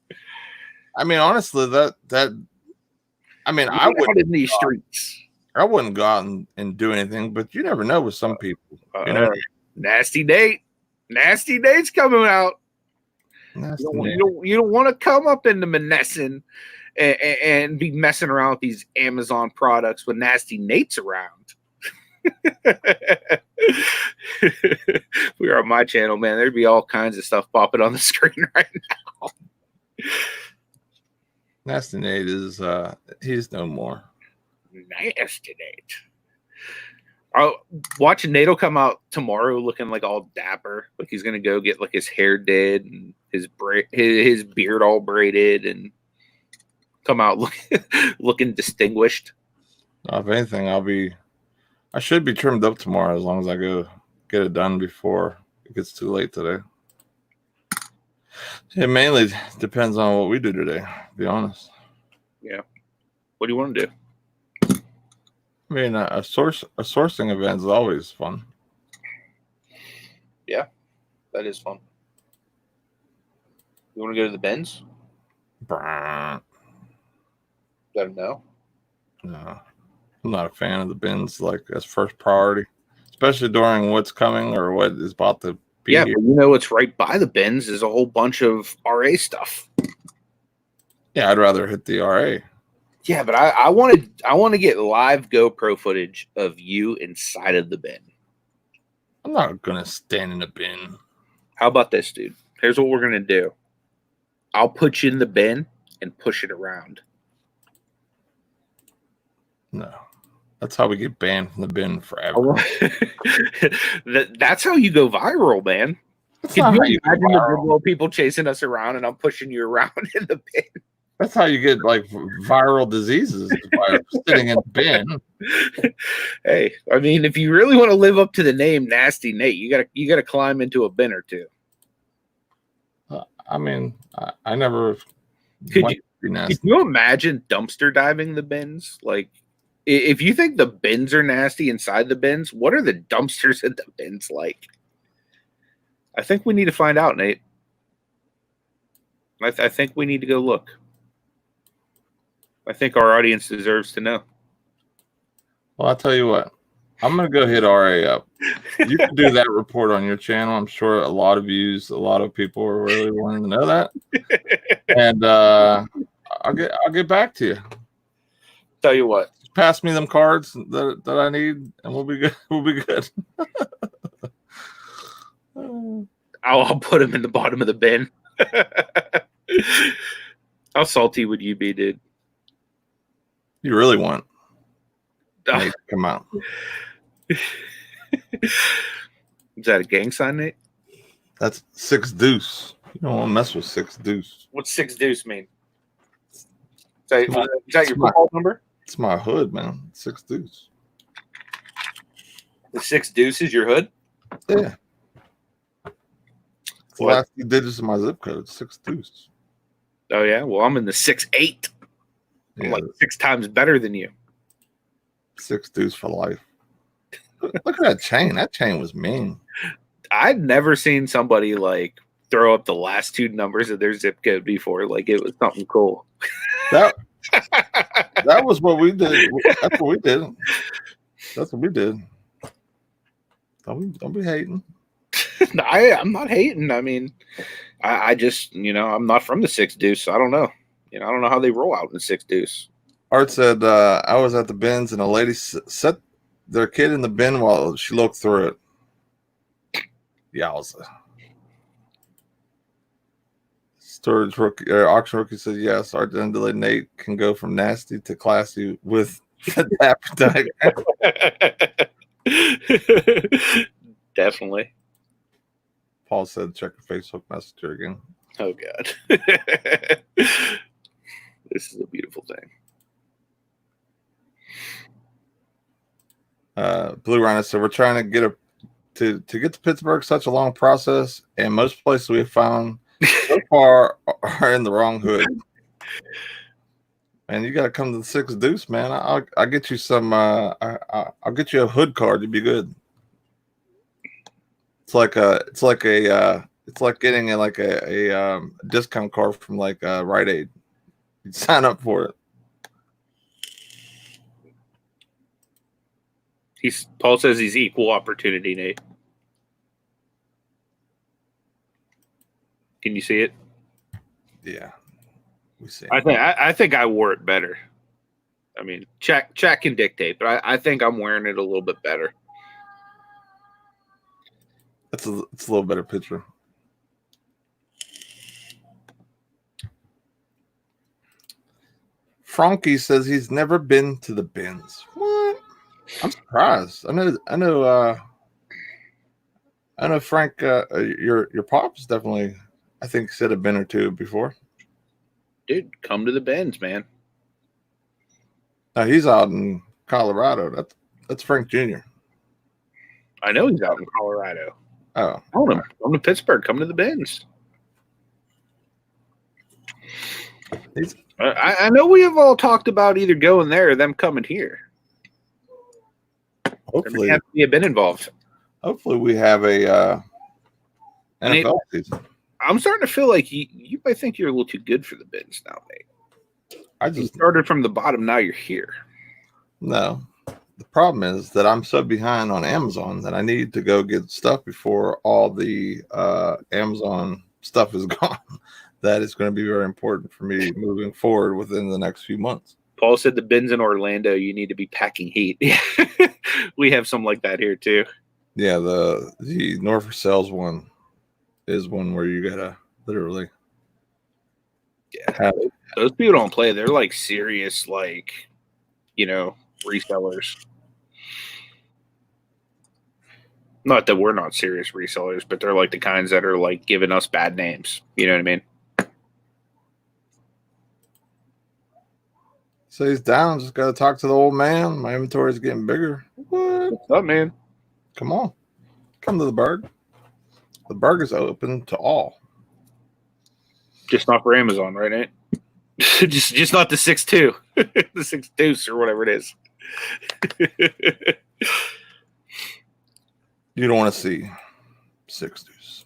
I mean, honestly, I mean, I wouldn't in these streets. I wouldn't go out and do anything, but you never know with some people. You know, Nasty Nate. Nasty Nate's coming out. You don't want to come up into Monessen and be messing around with these Amazon products when Nasty Nate's around. If we were on my channel, man, there'd be all kinds of stuff popping on the screen right now. Nasty Nate is he's no more. Nasty Nate. Watching Nate will come out tomorrow looking like all dapper, like he's gonna go get like his hair did and his beard all braided and come out looking distinguished. If anything, I should be trimmed up tomorrow as long as I go get it done before it gets too late today. It mainly depends on what we do today, to be honest. Yeah. What do you want to do? I mean, a sourcing event is always fun. Yeah, that is fun. You want to go to the bins? Let them know. No, I'm not a fan of the bins like as first priority, especially during what's coming or what is about to be. Yeah, but you know what's right by the bins is a whole bunch of RA stuff. Yeah, I'd rather hit the RA. Yeah, but I want to get live GoPro footage of you inside of the bin. I'm not gonna stand in a bin. How about this, dude? Here's what we're gonna do. I'll put you in the bin and push it around. No, that's how we get banned from the bin forever. That's how you go viral, man. That's Can not you how you go imagine the viral. little people chasing us around and I'm pushing you around in the bin? That's how you get like viral diseases, is by sitting in the bin. Hey, I mean, if you really want to live up to the name Nasty Nate, you gotta climb into a bin or two. I mean, I never. Could you imagine dumpster diving the bins? Like, if you think the bins are nasty inside the bins, what are the dumpsters in the bins like? I think we need to find out, Nate. I think we need to go look. I think our audience deserves to know. Well, I'll tell you what. I'm going to go hit RA up. You can do that report on your channel. I'm sure a lot of views, a lot of people are really wanting to know that. And I'll get back to you. Tell you what. Just pass me them cards that I need, and we'll be good. We'll be good. I'll put them in the bottom of the bin. How salty would you be, dude? You really want Nate to come out? Is that a gang sign, Nate? That's 6 deuce. You don't want to mess with 6 deuce. What's 6 deuce mean? Is that your football number? It's my hood, man. 6 deuce. The 6 deuce is your hood? Yeah. It's the last few digits of my zip code. 6 deuce. Oh yeah. Well, I'm in the 6'8". I'm like 6 times better than you. 6 deuce for life. Look at that chain. That chain was mean. I'd never seen somebody like throw up the last 2 numbers of their zip code before. Like it was something cool. That was what we did. That's what we did. That's what we did. Don't be hating. I'm not hating. I mean, I just, I'm not from the 6 deuce, so I don't know. I don't know how they roll out in the 6 deuce. Art said, I was at the bins and a lady set their kid in the bin while she looked through it. Yowza. Storage rookie, auction rookie says, yes, Art Dendelay Nate can go from nasty to classy with the appetite. Definitely. Paul said, check your Facebook Messenger again. Oh, God. This is a beautiful thing. Blue Rhino said, we're trying to get to get to Pittsburgh, such a long process, and most places we've found so far are in the wrong hood. Man, you got to come to the 6 deuce, man. I'll get you some. I'll get you a hood card. You'd be good. It's like getting a discount card from like Rite Aid. You'd sign up for it. Paul says he's equal opportunity, Nate. Can you see it? Yeah, we see. I think I wore it better. I mean, chat can dictate, but I think I'm wearing it a little bit better. It's a little better picture. Frankie says he's never been to the bins. What? I'm surprised. I know Frank, your pops definitely, I think, said a bin or two before. Dude, come to the bins, man. Now he's out in Colorado. That's Frank Jr. I know he's out in Colorado. Oh, come to Pittsburgh. Come to the bins. I know we have all talked about either going there or them coming here. Hopefully, have to be a bin involved. Hopefully, we have a NFL season. I'm starting to feel like you might think you're a little too good for the bins now, mate. You started from the bottom. Now you're here. No, the problem is that I'm so behind on Amazon that I need to go get stuff before all the Amazon stuff is gone. That is going to be very important for me moving forward within the next few months. Paul said the bins in Orlando, you need to be packing heat. We have some like that here too. Yeah, the Norfolk Sales one is one where you gotta literally have. Those people don't play. They're like serious, like, resellers. Not that we're not serious resellers, but they're like the kinds that are like giving us bad names. You know what I mean? So he's down. Just gotta talk to the old man. My inventory is getting bigger. What? What's up, man? Come on, come to the Berg. The Berg is open to all. Just not for Amazon, right, Nate? just not the 6.2, the 6 deuce or whatever it is. You don't want to see 6 deuce.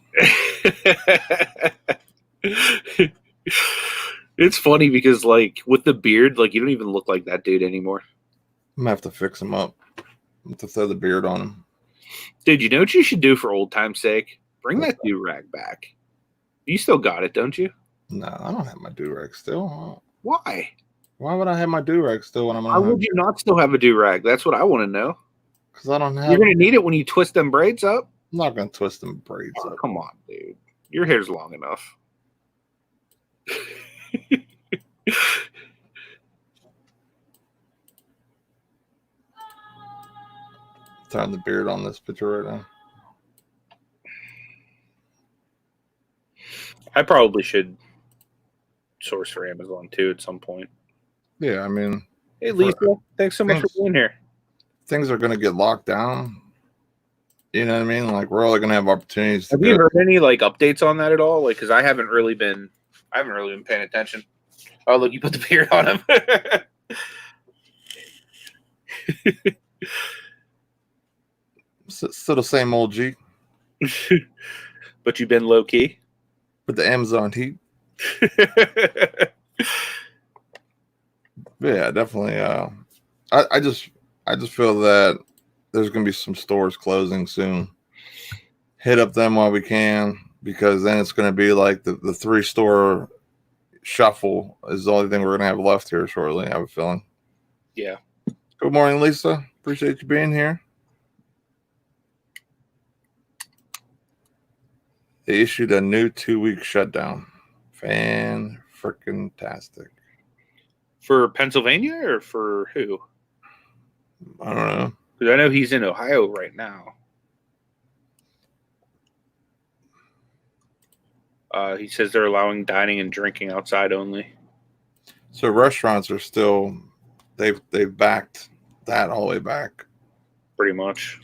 It's funny because, like, with the beard, like, you don't even look like that dude anymore. I'm gonna have to fix him up. I'm gonna have to throw the beard on him. Dude, you know what you should do for old time's sake? Bring that do-rag back. You still got it, don't you? No, I don't have my do-rag still. Why? Why would I have my do-rag still when I'm Why would you not still have a do-rag? That's what I want to know. Because I don't have. You're going to need it when you twist them braids up? I'm not going to twist them braids up. Come on, dude. Your hair's long enough. Tying the beard on this picture right now. I probably should source for Amazon too at some point. Yeah, I mean. Hey, Lisa, thanks so much for being here. Things are going to get locked down. You know what I mean? Like, we're only going to have opportunities. Have you heard any like updates on that at all? Like, because I haven't really been paying attention. Oh, look, you put the beard on him. Still the same old G. But you've been low key with the Amazon heat. Yeah, definitely. I just feel that there's going to be some stores closing soon. Hit up them while we can, because then it's going to be like the 3-store shuffle is the only thing we're going to have left here shortly, I have a feeling. Yeah. Good morning, Lisa. Appreciate you being here. They issued a new 2-week shutdown. Fan-freaking-tastic. For Pennsylvania or for who? I don't know. Because I know he's in Ohio right now. He says they're allowing dining and drinking outside only. So restaurants are still, they've backed that all the way back. Pretty much.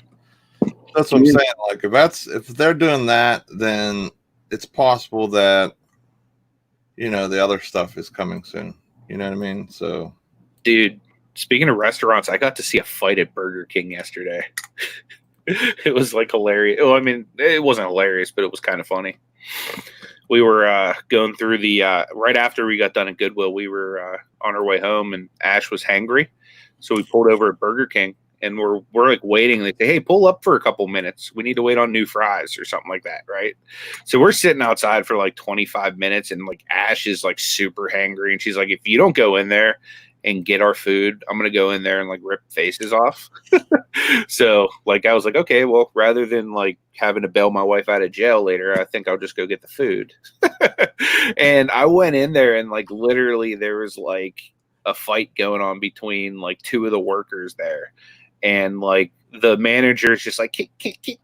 That's what I'm saying. Like, if they're doing that, then it's possible that, the other stuff is coming soon. You know what I mean? So, dude, speaking of restaurants, I got to see a fight at Burger King yesterday. It was like hilarious. Well, I mean, it wasn't hilarious, but it was kind of funny. We were going through the right after we got done at Goodwill, we were on our way home, and Ash was hangry, so we pulled over at Burger King, and we're like waiting. They say, "Hey, pull up for a couple minutes. We need to wait on new fries or something like that," right? So we're sitting outside for like 25 minutes, and like Ash is like super hangry, and she's like, "If you don't go in there and get our food, I'm gonna go in there and like rip faces off." So like I was like, okay, well, rather than like having to bail my wife out of jail later, I think I'll just go get the food. And I went in there, and like literally there was like a fight going on between like 2 of the workers there, and like the manager's just like,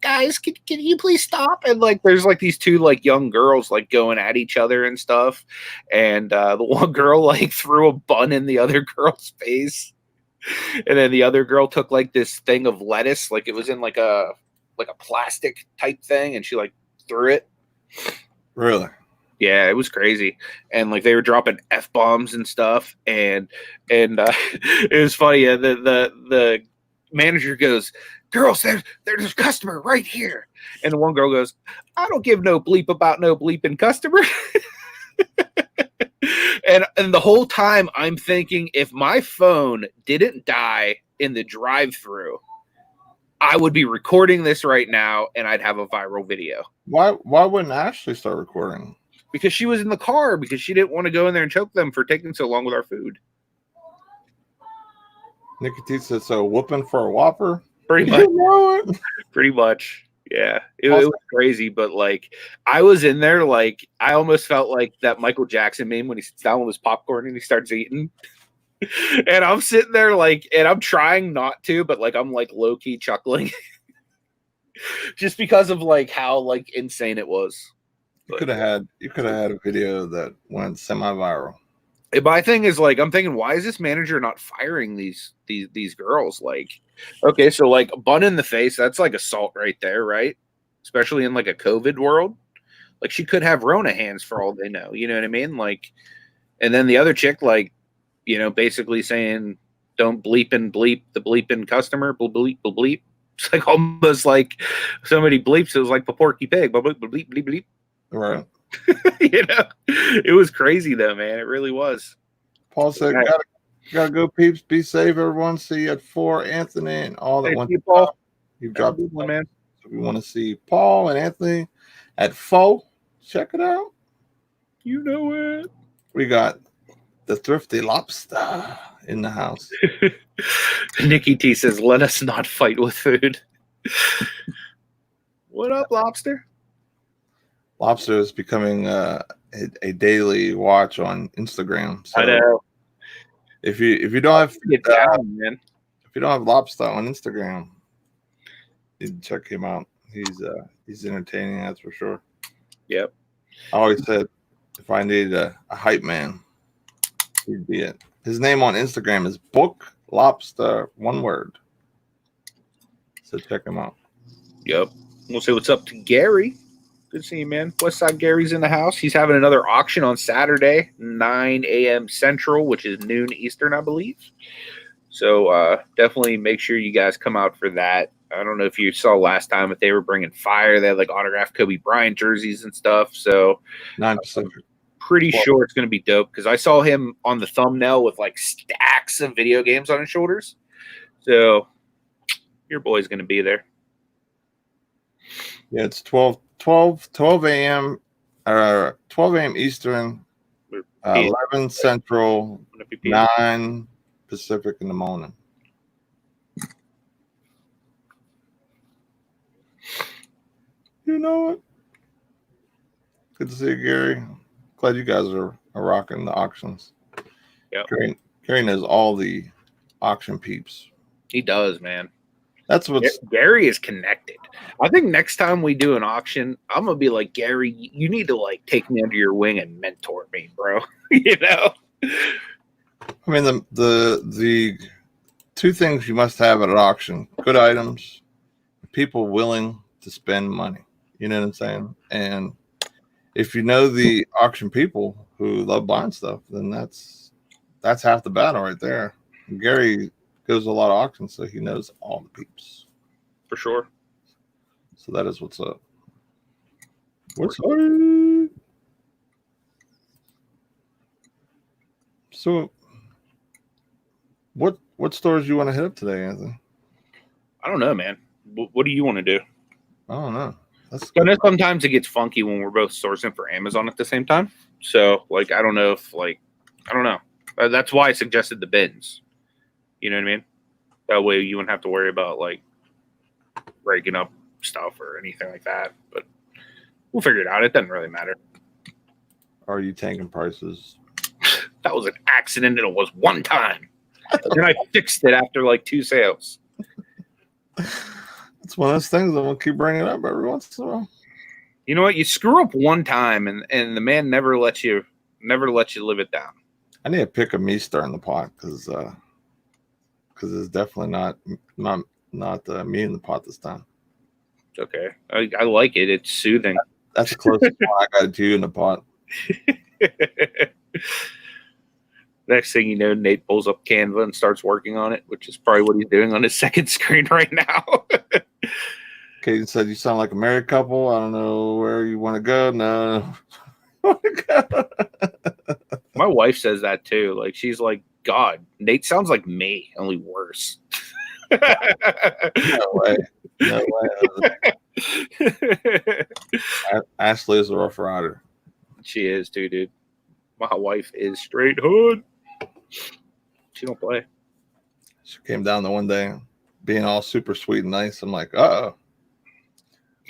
guys, can you please stop? And like there's like these 2 like young girls like going at each other and stuff, and the one girl like threw a bun in the other girl's face, and then the other girl took like this thing of lettuce, like it was in like a plastic type thing, and she like threw it. Really? Yeah, it was crazy. And like they were dropping F-bombs and stuff, and it was funny. The manager goes, "Girls, there's a customer right here." And the one girl goes, "I don't give no bleep about no bleeping customer." And the whole time I'm thinking, if my phone didn't die in the drive-thru, I would be recording this right now, and I'd have a viral video. Why wouldn't Ashley start recording? Because she was in the car, because she didn't want to go in there and choke them for taking so long with our food. Nicotine said, "So whooping for a Whopper?" Pretty much. Pretty much. Yeah. It was crazy, but like I was in there, like I almost felt like that Michael Jackson meme when he sits down with his popcorn and he starts eating. And I'm sitting there like, and I'm trying not to, but like I'm like low key chuckling, just because of like how like insane it was. You could have had a video that went semi-viral. My thing is like I'm thinking, why is this manager not firing these girls? Like, okay, so like bun in the face, that's like assault right there, right? Especially in like a COVID world. Like she could have Rona hands for all they know. You know what I mean? Like, and then the other chick, like, you know, basically saying, "Don't bleep and bleep the bleeping customer, bleep bleep bleep." It's like almost like somebody bleeps. It was like the Porky Pig, bleep bleep bleep bleep. Right. You know, it was crazy though, man. It really was. Paul said, "Gotta go, peeps. Be safe, everyone. See you at 4, Anthony, and all that went. Paul. You dropped it, man. So we want to see Paul and Anthony at 4. Check it out. You know it. We got the Thrifty Lobster in the house. Nikki T says, "Let us not fight with food." What up, Lobster? Lobster is becoming a daily watch on Instagram. So I know. If you don't have man. If you don't have Lobster on Instagram, you can check him out. He's entertaining, that's for sure. Yep. I always said if I needed a hype man, he'd be it. His name on Instagram is Book Lobster, one word. So check him out. Yep. We'll say what's up to Gary. Good seeing you, man. Westside Gary's in the house. He's having another auction on Saturday, 9 a.m. Central, which is noon Eastern, I believe. So definitely make sure you guys come out for that. I don't know if you saw last time, but they were bringing fire. They had like autographed Kobe Bryant jerseys and stuff. So 9%. Pretty sure it's going to be dope because I saw him on the thumbnail with like stacks of video games on his shoulders. So your boy's going to be there. Yeah, it's 12 a.m. 12 a.m. Eastern, 11 Central, 9 Pacific in the morning. You know what? Good to see you, Gary. Glad you guys are rocking the auctions. Yeah, Gary knows all the auction peeps. He does, man. That's what's Gary is connected. I think next time we do an auction, I'm gonna be like, Gary, you need to like take me under your wing and mentor me, bro. You know. I mean, the two things you must have at an auction: good items, people willing to spend money. You know what I'm saying? And if you know the auction people who love buying stuff, then that's half the battle right there. And Gary goes to a lot of auctions, so he knows all the peeps. For sure. So that is what's up. What's up? So what stores do you want to hit up today, Anthony? I don't know, man. What do you want to do? I don't know. I know sometimes it gets funky when we're both sourcing for Amazon at the same time. So, like, I don't know if, like, I don't know. That's why I suggested the bins. You know what I mean? That way you wouldn't have to worry about, like, breaking up stuff or anything like that. But we'll figure it out. It doesn't really matter. Are you tanking prices? That was an accident and it was one time. And I fixed it after, like, 2 sales. It's one of those things I'm gonna keep bringing up every once in a while. You know what? You screw up one time, and the man never lets you live it down. I need to pick a me stirring the pot because it's definitely not me in the pot this time. It's okay. I like it. It's soothing. That's the closest one I got to you in the pot. Next thing you know, Nate pulls up Canva and starts working on it, which is probably what he's doing on his second screen right now. Katie said, "You sound like a married couple. I don't know where you want to go." No. My wife says that too. Like, she's like, God, Nate sounds like me, only worse. No way. No way. Ashley is a rough rider. She is too, dude. My wife is straight hood. She don't play. She came down the one day, being all super sweet and nice. I'm like, uh-oh.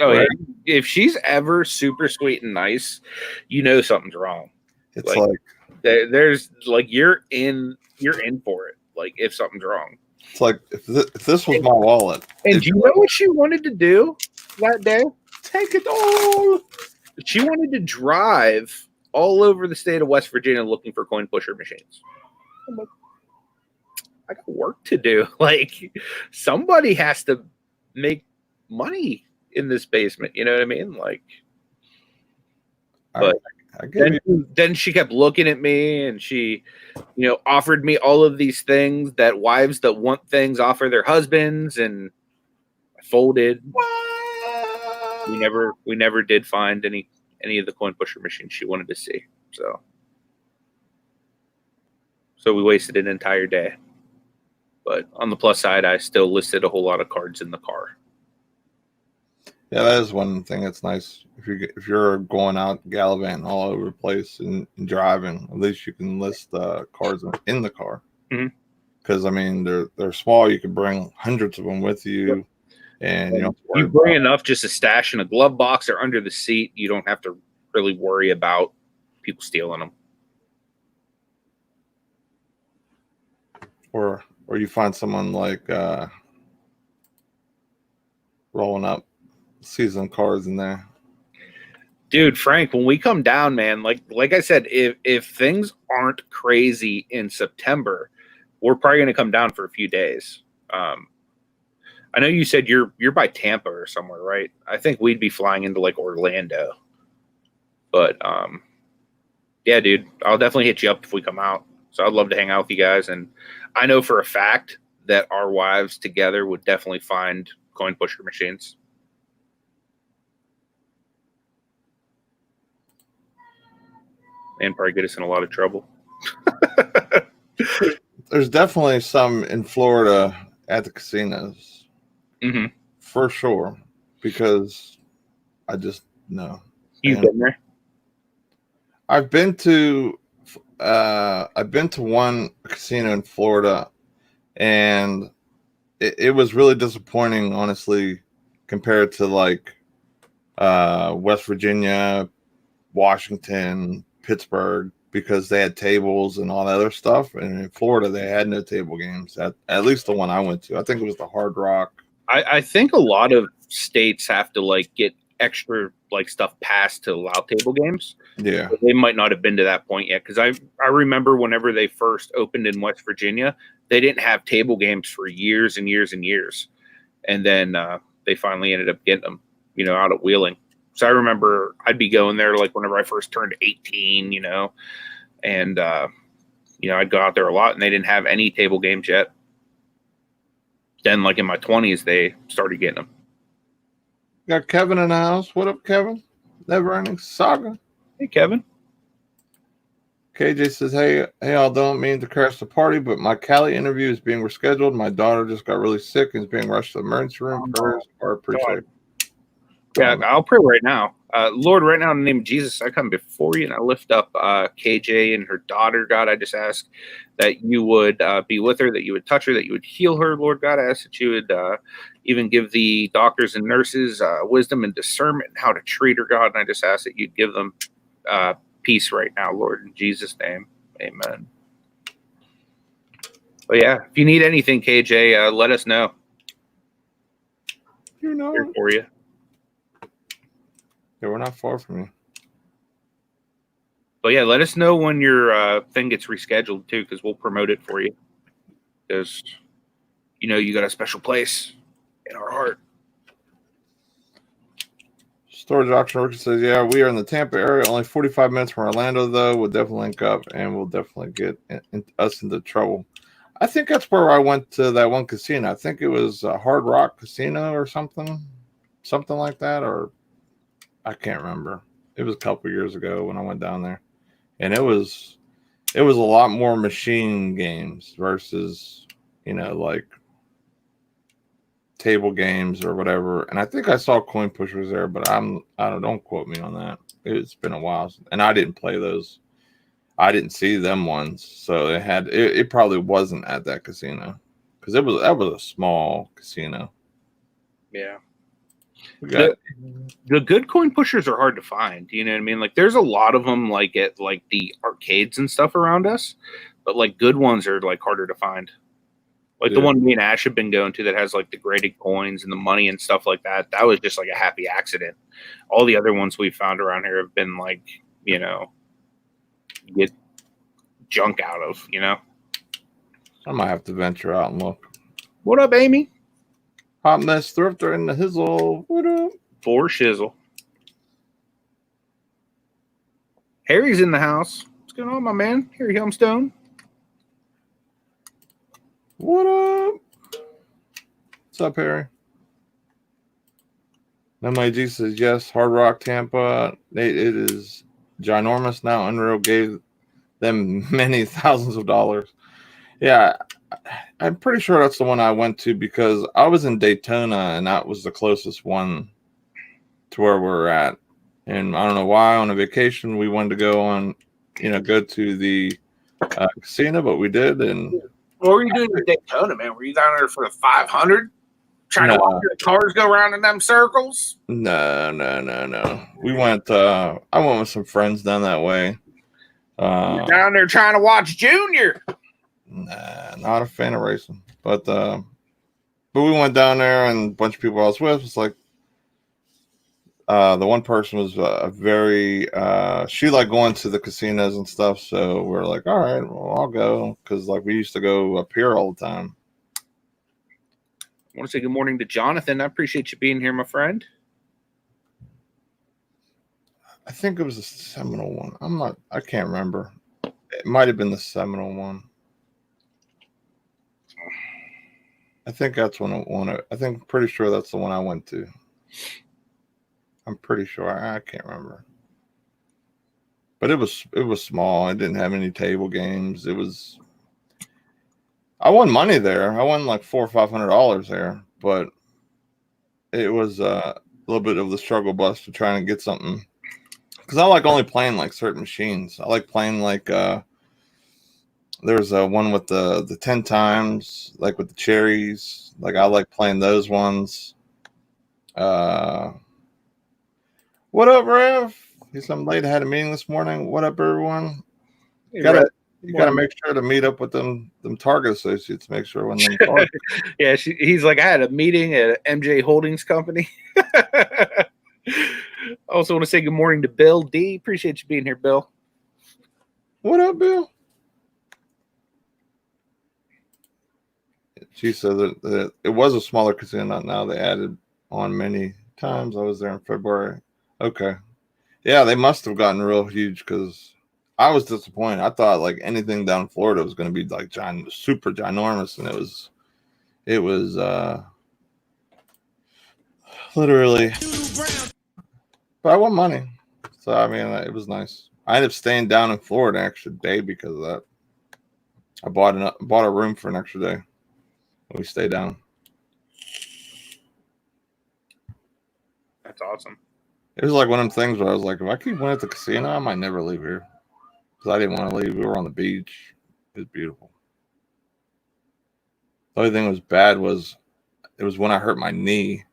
Oh, yeah. If she's ever super sweet and nice, you know something's wrong. It's like there's like you're in for it. Like if something's wrong. It's like if this was my wallet. And do you know what she wanted to do that day? Take it all. She wanted to drive all over the state of West Virginia looking for coin pusher machines. I'm like, I got work to do. Like somebody has to make money in this basement. You know what I mean? Like, but then she kept looking at me and she, offered me all of these things that wives that want things offer their husbands, and I folded. We never did find any of the coin pusher machines she wanted to see. So we wasted an entire day. But on the plus side, I still listed a whole lot of cards in the car. Yeah, that is one thing that's nice. If you're going out gallivanting all over the place and driving, at least you can list cards in the car. Because I mean, they're small. You can bring hundreds of them with you, and you bring enough just a stash in a glove box or under the seat. You don't have to really worry about people stealing them. Or you find someone like rolling up season cards in there. Dude, Frank, when we come down, man, like I said, if things aren't crazy in September, we're probably going to come down for a few days. I know you said you're by Tampa or somewhere, right? I think we'd be flying into like Orlando. But yeah, dude, I'll definitely hit you up if we come out. So I'd love to hang out with you guys, and I know for a fact that our wives together would definitely find coin pusher machines. And probably get us in a lot of trouble. There's definitely some in Florida at the casinos. For sure. Because I just know. You've been there? I've been to one casino in Florida, and it was really disappointing, honestly, compared to like West Virginia, Washington, Pittsburgh, because they had tables and all that other stuff. And in Florida, they had no table games. At least the one I went to. I think it was the Hard Rock. I think a lot of states have to like get extra like stuff passed to allow table games. Yeah, but they might not have been to that point yet, because I remember whenever they first opened in West Virginia, they didn't have table games for years and years and years, and then they finally ended up getting them, out at Wheeling. So I remember I'd be going there like whenever I first turned 18, and I'd go out there a lot, and they didn't have any table games yet. Then, like in my 20s, they started getting them. Got Kevin in the house. What up, Kevin? Never Ending Saga. Hey, Kevin. KJ says, hey, I don't mean to crash the party, but my Cali interview is being rescheduled. My daughter just got really sick and is being rushed to the emergency room. Prayers are appreciated. Yeah, I'll pray right now. Lord, right now in the name of Jesus, I come before you and I lift up KJ and her daughter. God, I just ask that you would be with her, that you would touch her, that you would heal her. Lord God, I ask that you would even give the doctors and nurses wisdom and discernment how to treat her, God. And I just ask that you'd give them peace right now, Lord, in Jesus' name. Amen. But yeah, if you need anything, KJ, let us know. Here for you. Yeah, we're not far from you. But yeah, let us know when your thing gets rescheduled too, because we'll promote it for you. Because you got a special place in our heart. Storage Auction Worker says, yeah, we are in the Tampa area, only 45 minutes from Orlando, though. We'll definitely link up, and we'll definitely get us into trouble. I think that's where I went to that one casino. I think it was Hard Rock Casino or something like that, or I can't remember. It was a couple years ago when I went down there, and it was a lot more machine games versus like table games or whatever. And I think I saw coin pushers there, but don't quote me on that. It's been a while, and I didn't play those. I didn't see them ones, so it probably wasn't at that casino, because that was a small casino. Yeah. We got The good coin pushers are hard to find. You know what I mean? Like there's a lot of them like at like the arcades and stuff around us, but like good ones are like harder to find. Like the one me and Ash have been going to that has like the graded coins and the money and stuff like that. That was just like a happy accident. All the other ones we've found around here have been like, you know, get junk out of, you know. I might have to venture out and look. What up, Amy? Hot Mess Thrifter in the hizzle. What up? For shizzle. Harry's in the house. What's going on, my man? Harry Helmstone. What up? What's up, Harry? MIG says yes. Hard Rock Tampa. It is ginormous now. Unreal gave them many thousands of dollars. Yeah, I'm pretty sure that's the one I went to because I was in Daytona and that was the closest one to where we're at. And I don't know why on a vacation we wanted to go on, go to the casino, but we did. And what were you doing in Daytona, man? Were you down there for the 500? Trying to watch the cars go around in them circles? No. We went, I went with some friends down that way. You're down there trying to watch Junior. Nah, not a fan of racing. But we went down there and a bunch of people I was with was like, the one person was very, she liked going to the casinos and stuff. So we're like, all right, well, I'll go. Cause like we used to go up here all the time. I want to say good morning to Jonathan. I appreciate you being here, my friend. I think it was a Seminole one. I can't remember. It might've been the Seminole one. I think that's pretty sure that's the one I went to. I'm pretty sure. I can't remember. But it was small. It didn't have any table games. I won money there. I won like $400 or $500 there, but it was a little bit of the struggle bus to trying to get something. Because I like only playing like certain machines. I like playing like there's one with the 10 times, like with the cherries. Like I like playing those ones. What up, Rev? I'm late. I had a meeting this morning. What up, everyone? You gotta make sure to meet up with them Target associates. Make sure when them Target. Yeah, he's like, I had a meeting at MJ Holdings Company. I also want to say good morning to Bill D. Appreciate you being here, Bill. What up, Bill? She said that it was a smaller casino. Now they added on many times. I was there in February. Okay. Yeah, they must have gotten real huge because I was disappointed. I thought like anything down in Florida was going to be like super ginormous, and it was literally. But I won money, so I mean it was nice. I ended up staying down in Florida an extra day because of that. I bought a room for an extra day. We stayed down. That's awesome. It was like one of them things where I was like, if I keep winning at the casino, I might never leave here. Because I didn't want to leave. We were on the beach. It was beautiful. The only thing that was bad was it was when I hurt my knee.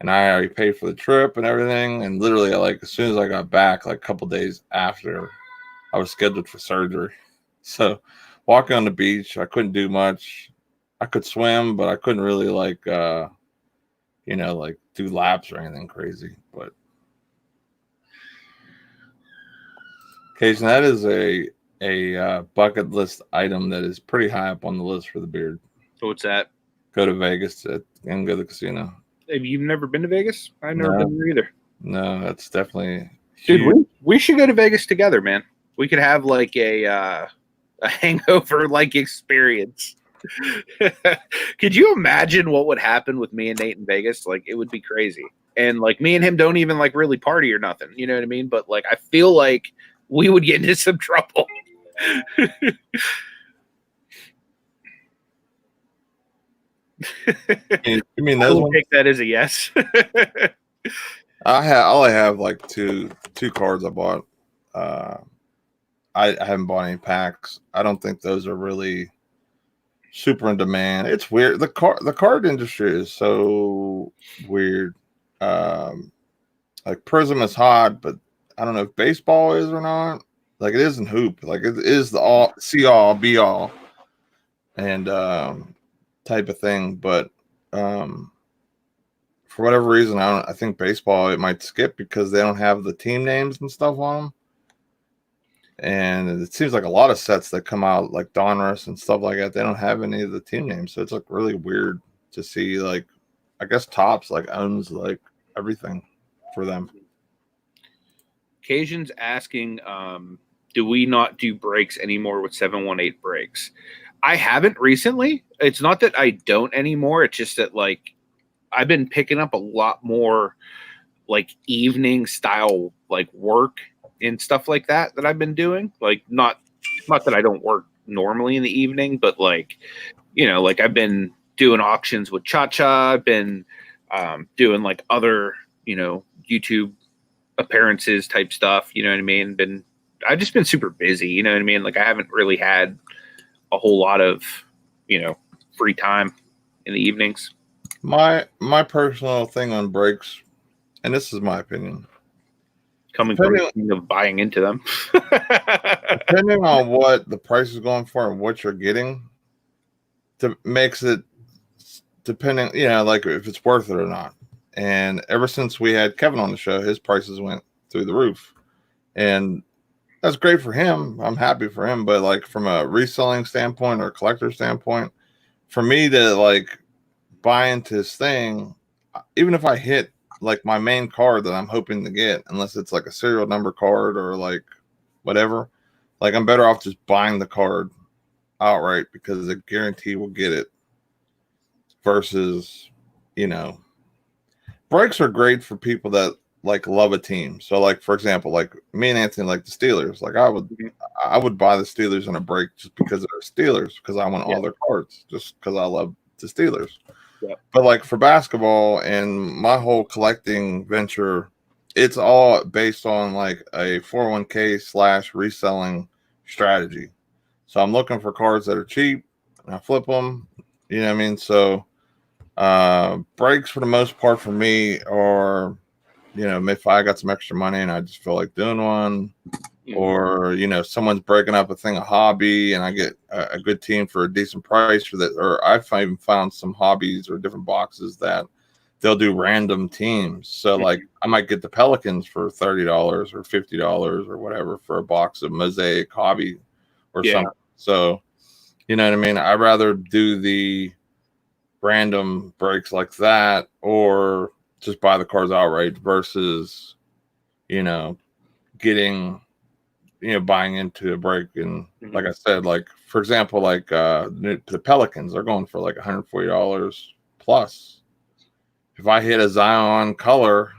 And I already paid for the trip and everything. And literally, like, as soon as I got back, like a couple days after, I was scheduled for surgery. So walking on the beach, I couldn't do much. I could swim, but I couldn't really like do laps or anything crazy. But Occasion, that is a bucket list item that is pretty high up on the list for the beard. So what's that? Go to Vegas and go to the casino. Have you never been to Vegas? I've never been there either. No, that's definitely huge. Dude, we should go to Vegas together, man. We could have like a hangover like experience. Could you imagine what would happen with me and Nate in Vegas? Like it would be crazy. And like me and him don't even like really party or nothing. You know what I mean? But like I feel like we would get into some trouble. You mean those ones? Take that as a yes. I have like two cards I bought. I haven't bought any packs. I don't think those are really super in demand. It's weird. The card industry is so weird. Like Prism is hot, but I don't know if baseball is or not. Like it isn't hoop. Like it is the all see all be all and type of thing. But for whatever reason, I think baseball it might skip because they don't have the team names and stuff on them. And it seems like a lot of sets that come out like Donruss and stuff like that, they don't have any of the team names. So it's like really weird to see like I guess Topps like owns like everything for them. Occasion's asking, do we not do breaks anymore with 718 breaks? I haven't recently. It's not that I don't anymore. It's just that like I've been picking up a lot more like evening style like work and stuff like that I've been doing. Like not that I don't work normally in the evening, but like, you know, like I've been doing auctions with Cha-Cha. I've been doing like other, you know, YouTube appearances type stuff. You know what I mean? I've just been super busy. You know what I mean? Like I haven't really had a whole lot of, you know, free time in the evenings. My personal thing on breaks, and this is my opinion, Coming from of buying into them. depending on what the price is going for and what you're getting, makes it depending, you know, like if it's worth it or not. And ever since we had Kevin on the show, his prices went through the roof, and that's great for him. I'm happy for him, but like from a reselling standpoint or collector standpoint, for me to like buy into his thing, even if I hit like my main card that I'm hoping to get, unless it's like a serial number card or like whatever, like I'm better off just buying the card outright because I guarantee we'll get it versus, you know, breaks are great for people that like love a team. So like, for example, like me and Anthony, like the Steelers, like I would buy the Steelers in a break just because they're Steelers, because I want all their cards just because I love the Steelers. Yeah. But like for basketball and my whole collecting venture, it's all based on like a 401k / reselling strategy. So I'm looking for cards that are cheap and I flip them. You know what I mean? So breaks for the most part for me are, you know, if I got some extra money and I just feel like doing one, or you know, someone's breaking up a thing, a hobby, and I get a good team for a decent price for that. Or I've even found some hobbies or different boxes that they'll do random teams. So like I might get the Pelicans for $30 or $50 or whatever for a box of Mosaic hobby or something. So you know what I mean? I'd rather do the random breaks like that or just buy the cards outright versus, you know, getting, you know, buying into a break. And like I said, like for example, like the Pelicans are going for like $140 plus. If I hit a Zion color,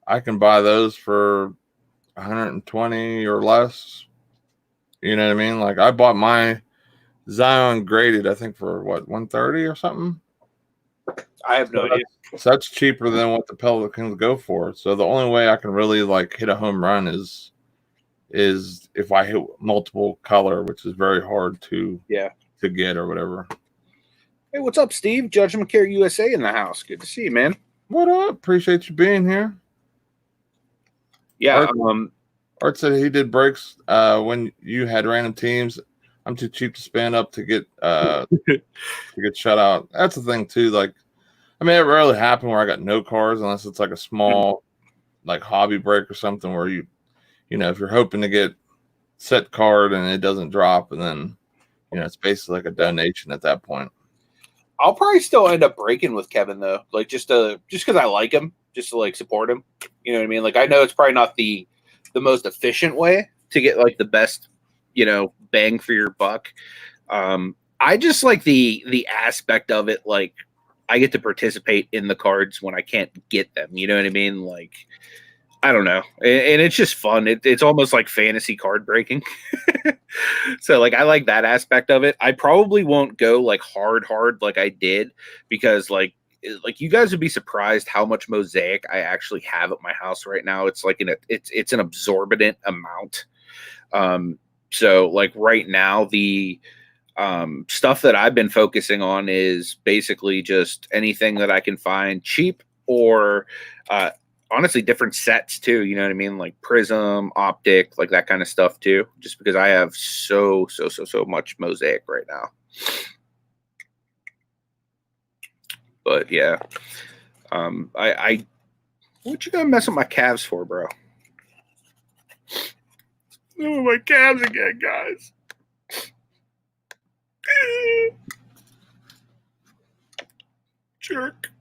I can buy those for 120 or less. You know what I mean? Like I bought my Zion graded, I think for what, 130 or something. I have no idea. So that's cheaper than what the Pelicans go for. So the only way I can really like hit a home run is if I hit multiple color, which is very hard to get or whatever. Hey, what's up, Steve? Judgment Care USA in the house. Good to see you, man. What up? Appreciate you being here. Yeah. Art said he did breaks when you had random teams. I'm too cheap to span up to get shut out. That's the thing too. Like, I mean, it rarely happened where I got no cards unless it's like a small like hobby break or something where you know, if you're hoping to get set card and it doesn't drop, and then, you know, it's basically like a donation at that point. I'll probably still end up breaking with Kevin though, like just because I like him, just to like support him. You know what I mean? Like I know it's probably not the most efficient way to get like the best, you know, bang for your buck. I just like the aspect of it. Like I get to participate in the cards when I can't get them. You know what I mean? Like, I don't know. And it's just fun. It's almost like fantasy card breaking. So like, I like that aspect of it. I probably won't go like hard like I did, because like you guys would be surprised how much Mosaic I actually have at my house right now. It's like it's an absorbent amount. So like right now the Stuff that I've been focusing on is basically just anything that I can find cheap or honestly different sets too. You know what I mean? Like Prism, Optic, like that kind of stuff too. Just because I have so much Mosaic right now. But yeah, what you gonna mess with my calves for, bro? Oh, my calves again, guys. Jerk.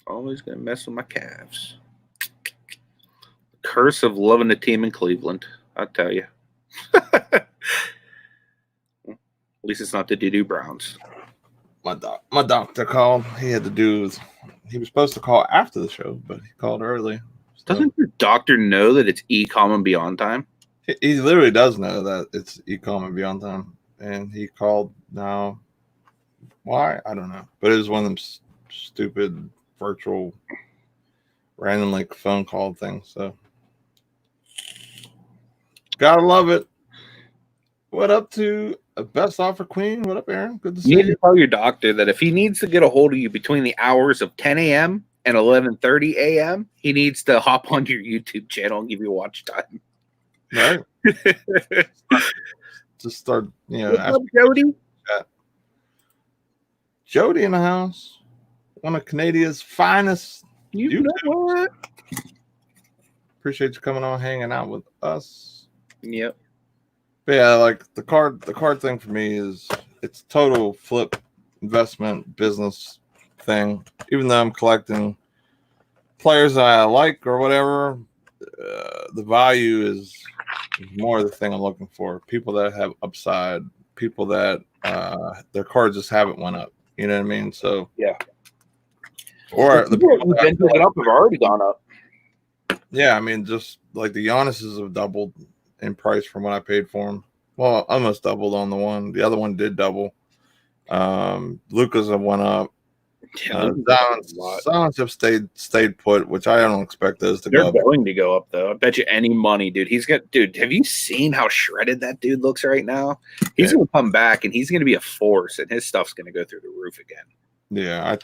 Always gonna mess with my calves. Curse of loving a team in Cleveland, I tell you. At least it's not the Doo-Doo Browns. My doctor called. He was supposed to call after the show, but he called early. So. Doesn't your doctor know that it's Ecom and Beyond time? He literally does know that it's Ecom and Beyond time, and he called now. Why? I don't know, but it was one of them stupid virtual, random like phone call things. So gotta love it. What up to a best offer queen? What up, Aaron? Good to see you. You need to tell your doctor that if he needs to get a hold of you between the hours of 10 a.m. and 11:30 a.m., he needs to hop on your YouTube channel and give you watch time. Right. Just start, What's up, Jody? Jody in the house. One of Canadia's finest. You know what? Appreciate you coming on, hanging out with us. Yep. But yeah, like the card thing for me is it's total flip investment business thing. Even though I'm collecting players that I like or whatever, the value is more the thing I'm looking for. People that have upside, people that their cards just haven't went up. You know what I mean? So yeah. Or the people who've been picking up have already gone up. Yeah, I mean, just like the Giannis's have doubled in price from what I paid for them. Well, almost doubled on the one. The other one did double. Luca's have went up. Silence have stayed put, which I don't expect those to go up. They're going to go up, though. I bet you any money, dude. Dude, have you seen how shredded that dude looks right now? He's going to come back, and he's going to be a force, and his stuff's going to go through the roof again. Yeah,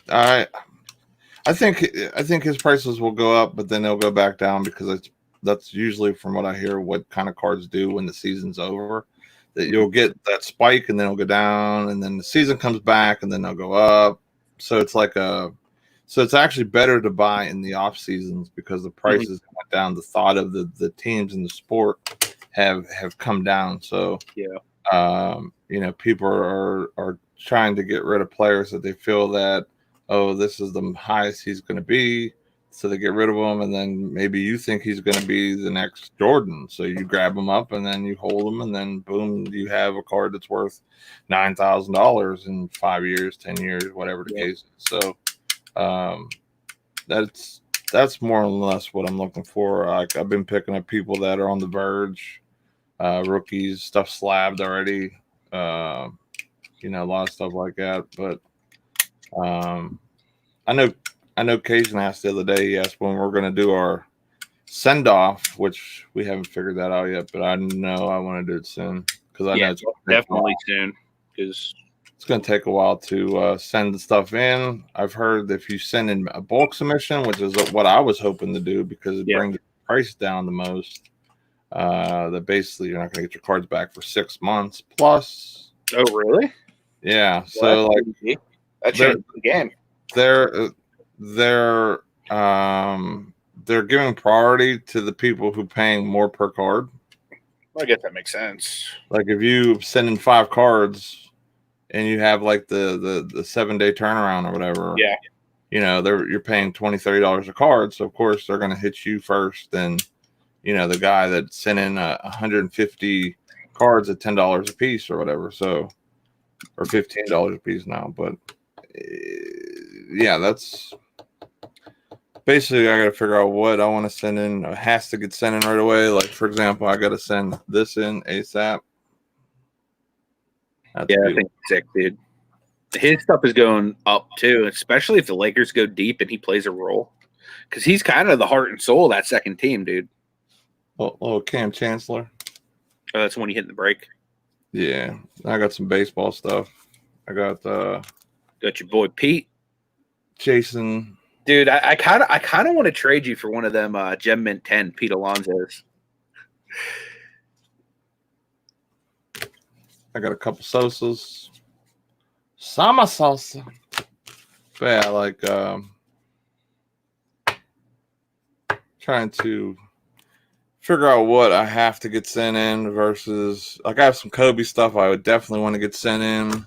I think his prices will go up, but then they'll go back down because that's usually, from what I hear, what kind of cards do when the season's over. That you'll get that spike, and then it'll go down, and then the season comes back, and then they'll go up. So it's it's actually better to buy in the off seasons because the prices went down. The thought of the teams in the sport have come down. So people are trying to get rid of players that they feel that, oh, this is the highest he's going to be, so they get rid of him, and then maybe you think he's going to be the next Jordan, so you grab him up and then you hold him, and then boom, you have a card that's worth $9,000 in 5 years, 10 years, whatever the case is. So that's more or less what I'm looking for. I've been picking up people that are on the verge, rookies, stuff slabbed already, a lot of stuff like that. But I know Cation asked the other day, he asked when we're going to do our send off, which we haven't figured that out yet, but I know I want to do it soon because I know it's definitely soon because it's going to take a while to send the stuff in. I've heard that if you send in a bulk submission, which is what I was hoping to do because it brings the price down the most, that basically you're not going to get your cards back for 6 months plus. Oh, really? Yeah. So that changed the game. They're giving priority to the people who paying more per card. I guess that makes sense. Like if you send in 5 cards and you have like the 7-day turnaround or whatever, you're paying $20-$30 a card, so of course they're going to hit you first. Then the guy that sent in 150 cards at $10 a piece or whatever, so or $15 a piece now, but. That's basically I got to figure out what I want to send in. It has to get sent in right away. Like, for example, I got to send this in ASAP. I think it's sick, dude. His stuff is going up too, especially if the Lakers go deep and he plays a role because he's kind of the heart and soul of that second team, dude. Little Cam Chancellor. Oh, that's when you hit the break. Yeah, I got some baseball stuff. I got Got your boy Pete. Jason. Dude, I kind of want to trade you for one of them Gem Mint 10 Pete Alonso's. I got a couple Sosas. Sama Salsa. But yeah, like trying to figure out what I have to get sent in versus like I have some Kobe stuff I would definitely want to get sent in.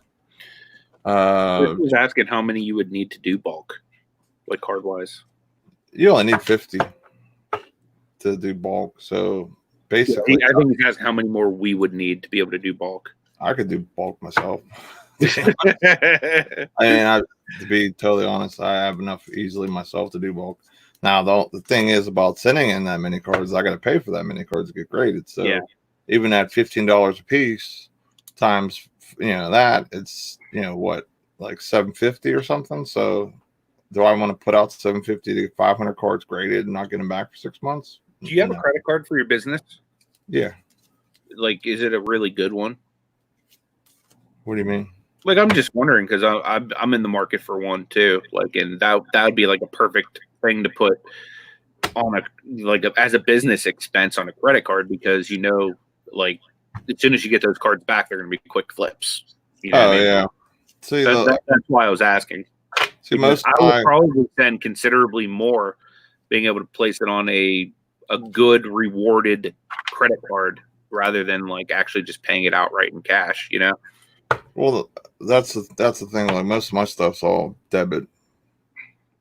I was asking how many you would need to do bulk, like card wise. You only need 50 to do bulk. So basically, I think he's asking how many more we would need to be able to do bulk. I could do bulk myself. I mean, to be totally honest, I have enough easily myself to do bulk. Now, the thing is about sending in that many cards, I got to pay for that many cards to get graded. So yeah. Even at $15 a piece times, that it's, what, like $750 or something. So do I want to put out $750 to get 500 cards graded and not get them back for 6 months? Do you have a credit card for your business? Yeah. Like, is it a really good one? What do you mean? Like, I'm just wondering because I'm in the market for one too. Like, and that would be like a perfect thing to put on as a business expense on a credit card because like as soon as you get those cards back, they're going to be quick flips. Yeah. See, that's why I was asking. See, most I would probably spend considerably more being able to place it on a good rewarded credit card rather than like actually just paying it outright in cash. Well, that's the thing. Like most of my stuff's all debit.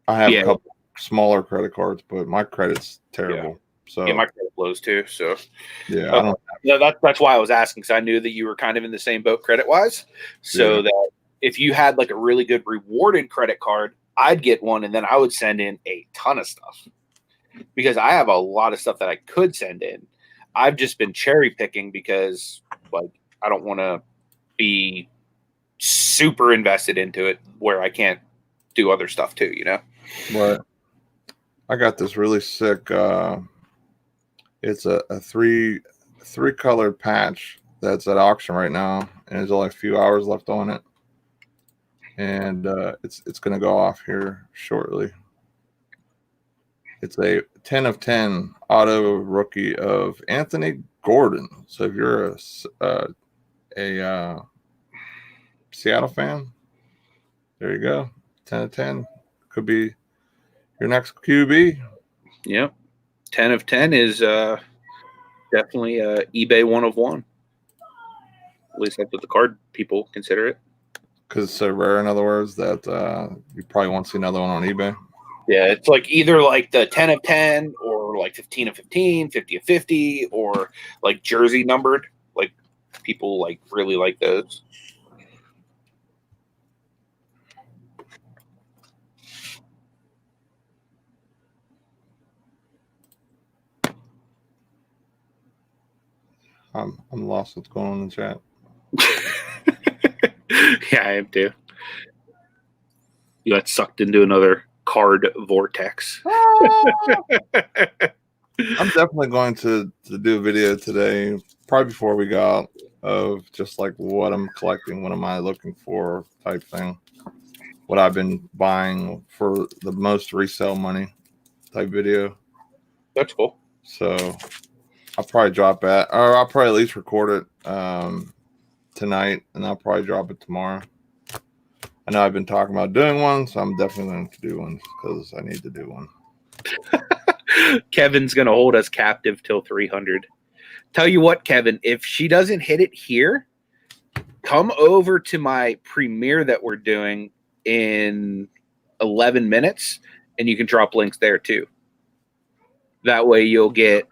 I have a couple smaller credit cards, but my credit's terrible. So my credit blows too. So yeah, that's why I was asking because I knew that you were kind of in the same boat credit wise. So that if you had like a really good rewarded credit card, I'd get one, and then I would send in a ton of stuff because I have a lot of stuff that I could send in. I've just been cherry picking because like I don't want to be super invested into it where I can't do other stuff too, Right. I got this really sick it's a three colored patch that's at auction right now, and there's only a few hours left on it. And it's gonna go off here shortly. It's a 10 of 10 auto rookie of Anthony Gordon. So if you're a Seattle fan, there you go. 10 of 10 could be your next QB. Yep. 10 of 10 is definitely eBay 1 of 1. At least that's what the card people consider it. Because it's so rare, in other words, that you probably won't see another one on eBay. Yeah, it's like either like the 10 of 10 or like 15 of 15, 50 of 50, or like jersey numbered. Like people like really like those. I'm lost what's going on in the chat. Yeah, I am too. You got sucked into another card vortex. I'm definitely going to do a video today, probably before we go out, of just like what I'm collecting, what am I looking for type thing, what I've been buying for the most resale money type video. That's cool. So I'll probably drop that, or I'll probably at least record it tonight, and I'll probably drop it tomorrow. I know I've been talking about doing one, so I'm definitely going to do one because I need to do one. Kevin's going to hold us captive till 300. Tell you what, Kevin, if she doesn't hit it here, come over to my premiere that we're doing in 11 minutes, and you can drop links there too. That way you'll get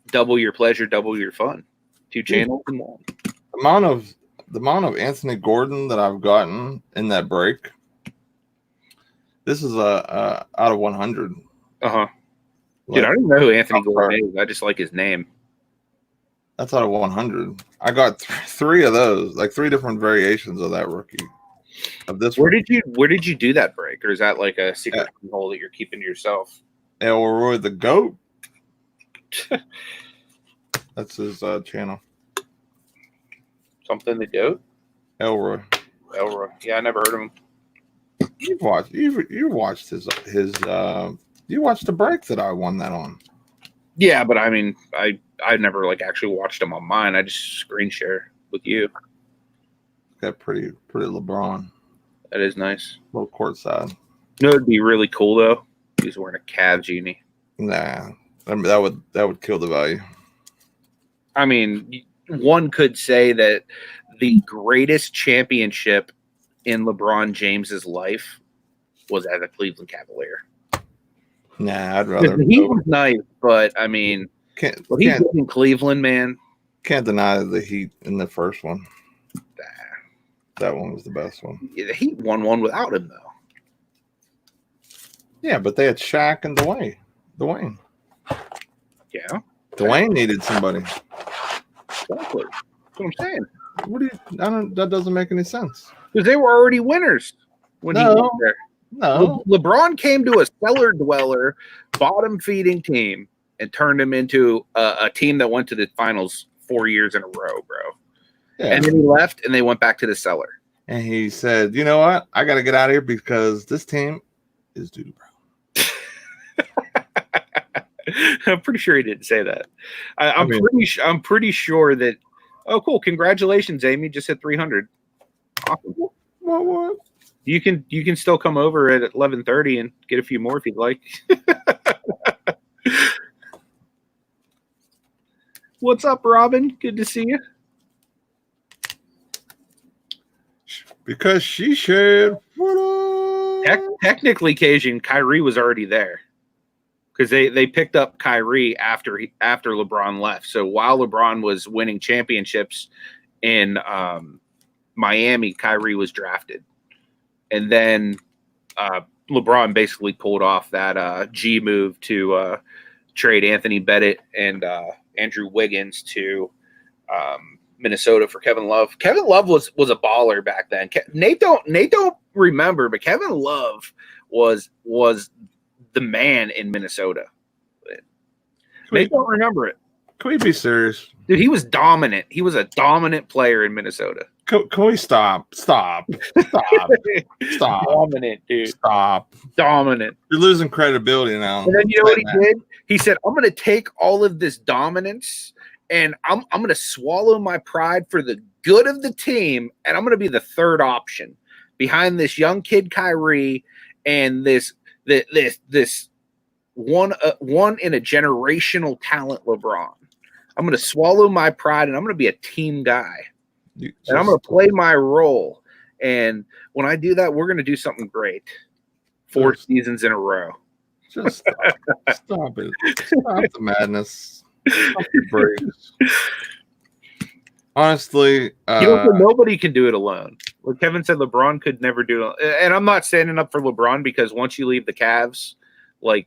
double your pleasure, double your fun. 2 channels and one. The amount of Anthony Gordon that I've gotten in that break, this is out of 100. Uh-huh. Dude, I don't even know who Anthony Gordon is. I just like his name. That's out of 100. I got 3 of those, like 3 different variations of that rookie. Of this. Where did you do that break, or is that like a secret hole that you're keeping to yourself? Elroy the GOAT. That's his channel. Something the goat. Elroy. Yeah, I never heard of him. You watched his you watched the break that I won that on. Yeah, but I mean, I never like actually watched him on mine. I just screen share with you. Got pretty LeBron. That is nice. A little courtside. You know, it'd be really cool though. He's wearing a Cavs uni. Nah, I mean, that would kill the value. I mean, one could say that the greatest championship in LeBron James's life was as a Cleveland Cavalier. Nah, I'd rather. He was nice, but I mean, what he did in Cleveland, man. Can't deny the Heat in the first one. That one was the best one. Yeah, the Heat won one without him, though. Yeah, but they had Shaq and Dwayne. Yeah. Dwayne needed somebody. Exactly. That's what I'm saying. That doesn't make any sense. Because they were already winners when he was there. No. LeBron came to a cellar dweller, bottom feeding team and turned him into a team that went to the finals 4 years in a row, bro. Yeah. And then he left and they went back to the cellar. And he said, you know what? I got to get out of here because this team is doo-doo, bro. I'm pretty sure he didn't say that. I'm pretty sure that. Oh, cool! Congratulations, Amy. Just hit 300. Awesome. What? You can still come over at 11:30 and get a few more if you'd like. What's up, Robin? Good to see you. Because she shared. What up? Technically, Cajun, Kyrie was already there. Because they picked up Kyrie after LeBron left. So while LeBron was winning championships in Miami, Kyrie was drafted. And then LeBron basically pulled off that G move to trade Anthony Bennett and Andrew Wiggins to Minnesota for Kevin Love. Kevin Love was a baller back then. Nate don't remember, but Kevin Love was the man in Minnesota. They don't remember it. Can we be serious? Dude, he was dominant. He was a dominant player in Minnesota. Can we stop? Dominant, dude. Stop. Dominant. You're losing credibility now. And then you know what he did? He said, I'm going to take all of this dominance and I'm going to swallow my pride for the good of the team, and I'm going to be the third option behind this young kid Kyrie and this one in a generational talent LeBron. I'm going to swallow my pride and I'm going to be a team guy. And I'm going to play my role. And when I do that, we're going to do something great. 4 seasons in a row. Just stop it. Stop the madness. Stop the breaks. Honestly, nobody can do it alone. Like Kevin said, LeBron could never do it. And I'm not standing up for LeBron because once you leave the Cavs, like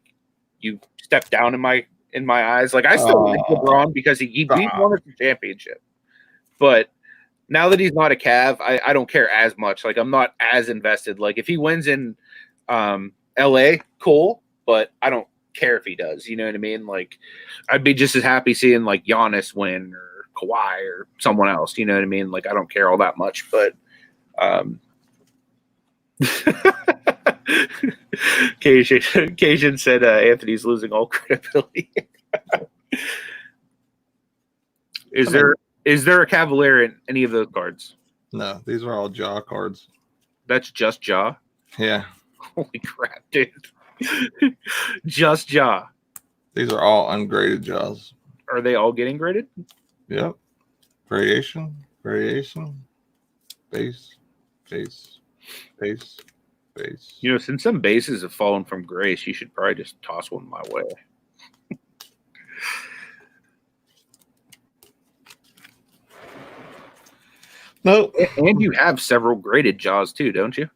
you step down in my eyes. Like I still like LeBron because he won us the championship. But now that he's not a Cav, I don't care as much. Like I'm not as invested. Like if he wins in LA, cool, but I don't care if he does. You know what I mean? Like I'd be just as happy seeing like Giannis win or Kawhi or someone else. You know what I mean? Like I don't care all that much, but Cajun said Anthony's losing all credibility. Is there a Cavalier in any of those cards? No, these are all Jaw cards. That's just Jaw? Yeah. Holy crap, dude. Just Jaw. These are all ungraded Jaws. Are they all getting graded? Yep. Variation. Base. You know, since some bases have fallen from grace, you should probably just toss one my way. No. And you have several graded Jaws too, don't you?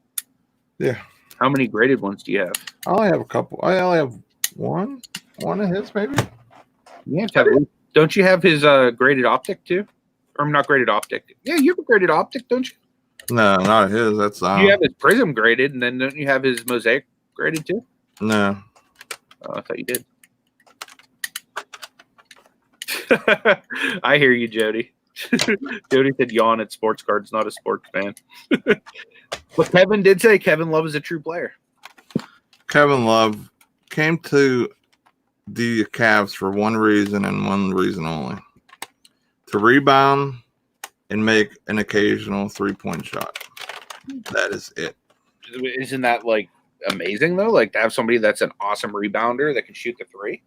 Yeah. How many graded ones do you have? I only have a couple. I only have one of his, maybe. Yeah. Don't you have his graded optic too? Or not graded optic. Yeah, you have a graded optic, don't you? No, not his. That's you have his prism graded, and then don't you have his mosaic graded too? No. Oh, I thought you did. I hear you, Jody. Jody said yawn at sports cards, not a sports fan. But Kevin did say Kevin Love is a true player. Kevin Love came to the Cavs for one reason and one reason only: to rebound and make an occasional 3-point shot. That is it. Isn't that like amazing though? Like to have somebody that's an awesome rebounder that can shoot the three.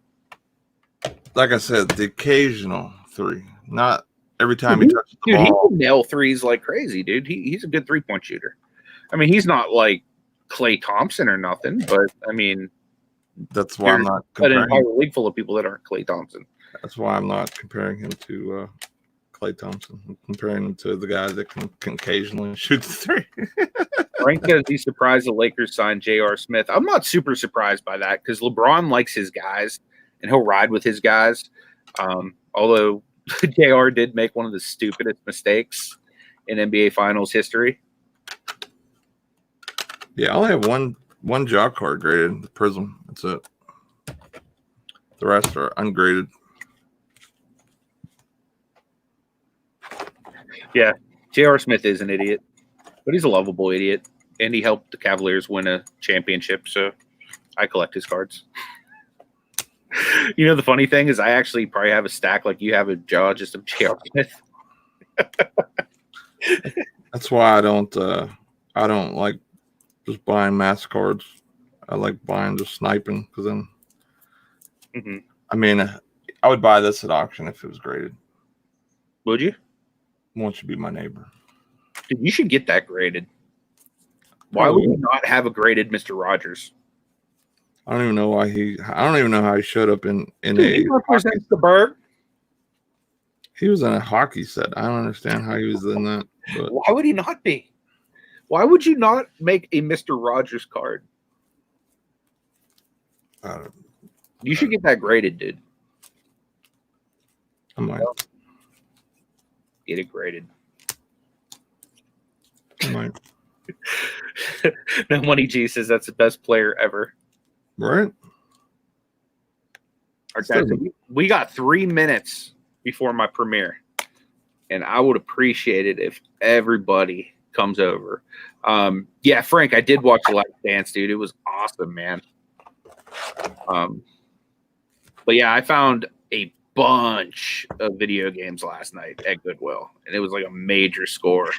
Like I said, the occasional 3, not every time he touches the ball. He can nail threes like crazy, dude. He's a good 3-point shooter. I mean, he's not like Klay Thompson or nothing, but I mean, that's why I'm not comparing an entire league full of people that aren't Klay Thompson. That's why I'm not comparing him to Klay Thompson. I'm comparing him to the guy that can occasionally shoot the 3. Frank says he's surprised the Lakers signed J.R. Smith. I'm not super surprised by that because LeBron likes his guys and he'll ride with his guys. Although J.R. did make one of the stupidest mistakes in NBA Finals history. Yeah, I only have one job card graded, the Prism. That's it. The rest are ungraded. Yeah, J.R. Smith is an idiot, but he's a lovable idiot, and he helped the Cavaliers win a championship, so I collect his cards. You know, the funny thing is I actually probably have a stack like you have a jaw just of J.R. Smith. That's why I don't like just buying mass cards. I like buying just sniping because then I mean I would buy this at auction if it was graded. Would you? Won't you be my neighbor? Dude, you should get that graded. Why would you not have a graded Mr. Rogers? I don't even know why I don't even know how he showed up in Dude, he represents the Berg. He was in a hockey set. I don't understand how he was in that. But why would he not be? Why would you not make a Mr. Rogers card? You should get that graded, dude. I might. Get it graded. I might. No Money G says that's the best player ever. Right. We got 3 minutes before my premiere, and I would appreciate it if everybody comes over. Yeah, Frank, I did watch The Last Dance, dude. It was awesome, man. But yeah, I found a bunch of video games last night at Goodwill, and it was like a major score.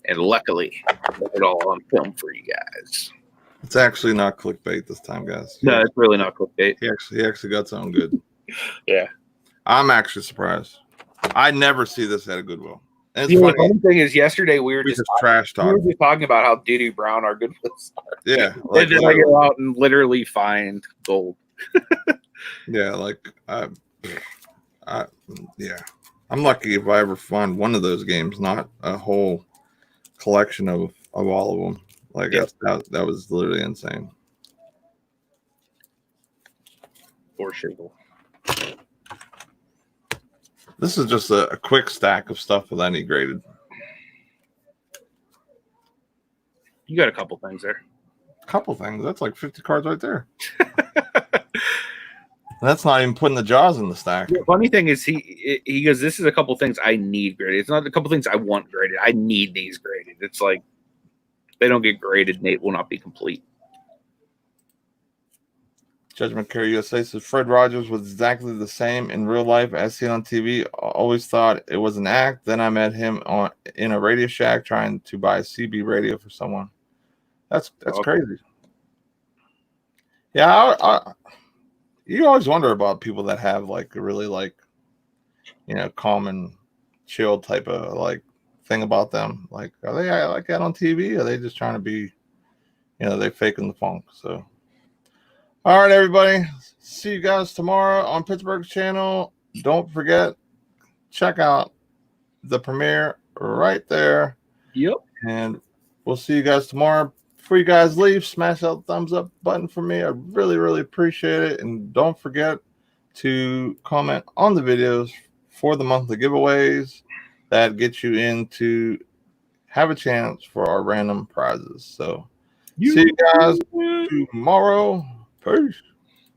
And luckily, I got it all on film for you guys. It's actually not clickbait this time, guys. No, it's really not clickbait. He actually got something good. Yeah. I'm actually surprised. I never see this at a Goodwill. And the funny thing is, yesterday we were just trash talking. We were just talking about how Diddy Brown our Goodwills are. Yeah. And then I go out and literally find gold. Yeah, like yeah. I'm lucky if I ever find one of those games, not a whole collection of all of them. Like that was literally insane. Or shizzle. This is just a quick stack of stuff that I need graded. You got a couple things there. Couple things. That's like 50 cards right there. That's not even putting the jaws in the stack. The funny thing is he goes, this is a couple things I need graded. It's not a couple things I want graded. I need these graded. It's like if they don't get graded, Nate will not be complete. Judgment Care USA says Fred Rogers was exactly the same in real life as seen on TV. I always thought it was an act. Then I met him in a Radio Shack trying to buy a CB radio for someone. That's crazy. Yeah, you always wonder about people that have like a really like, calm and chill type of like thing about them. Like, are they like that on TV? Or are they just trying to be, they faking the funk? So, all right, everybody. See you guys tomorrow on Pittsburgh's channel. Don't forget, check out the premiere right there. Yep. And we'll see you guys tomorrow. Before you guys leave, smash that thumbs up button for me. I really, really appreciate it. And don't forget to comment on the videos for the monthly giveaways that get you in to have a chance for our random prizes. So see you guys tomorrow. Peace.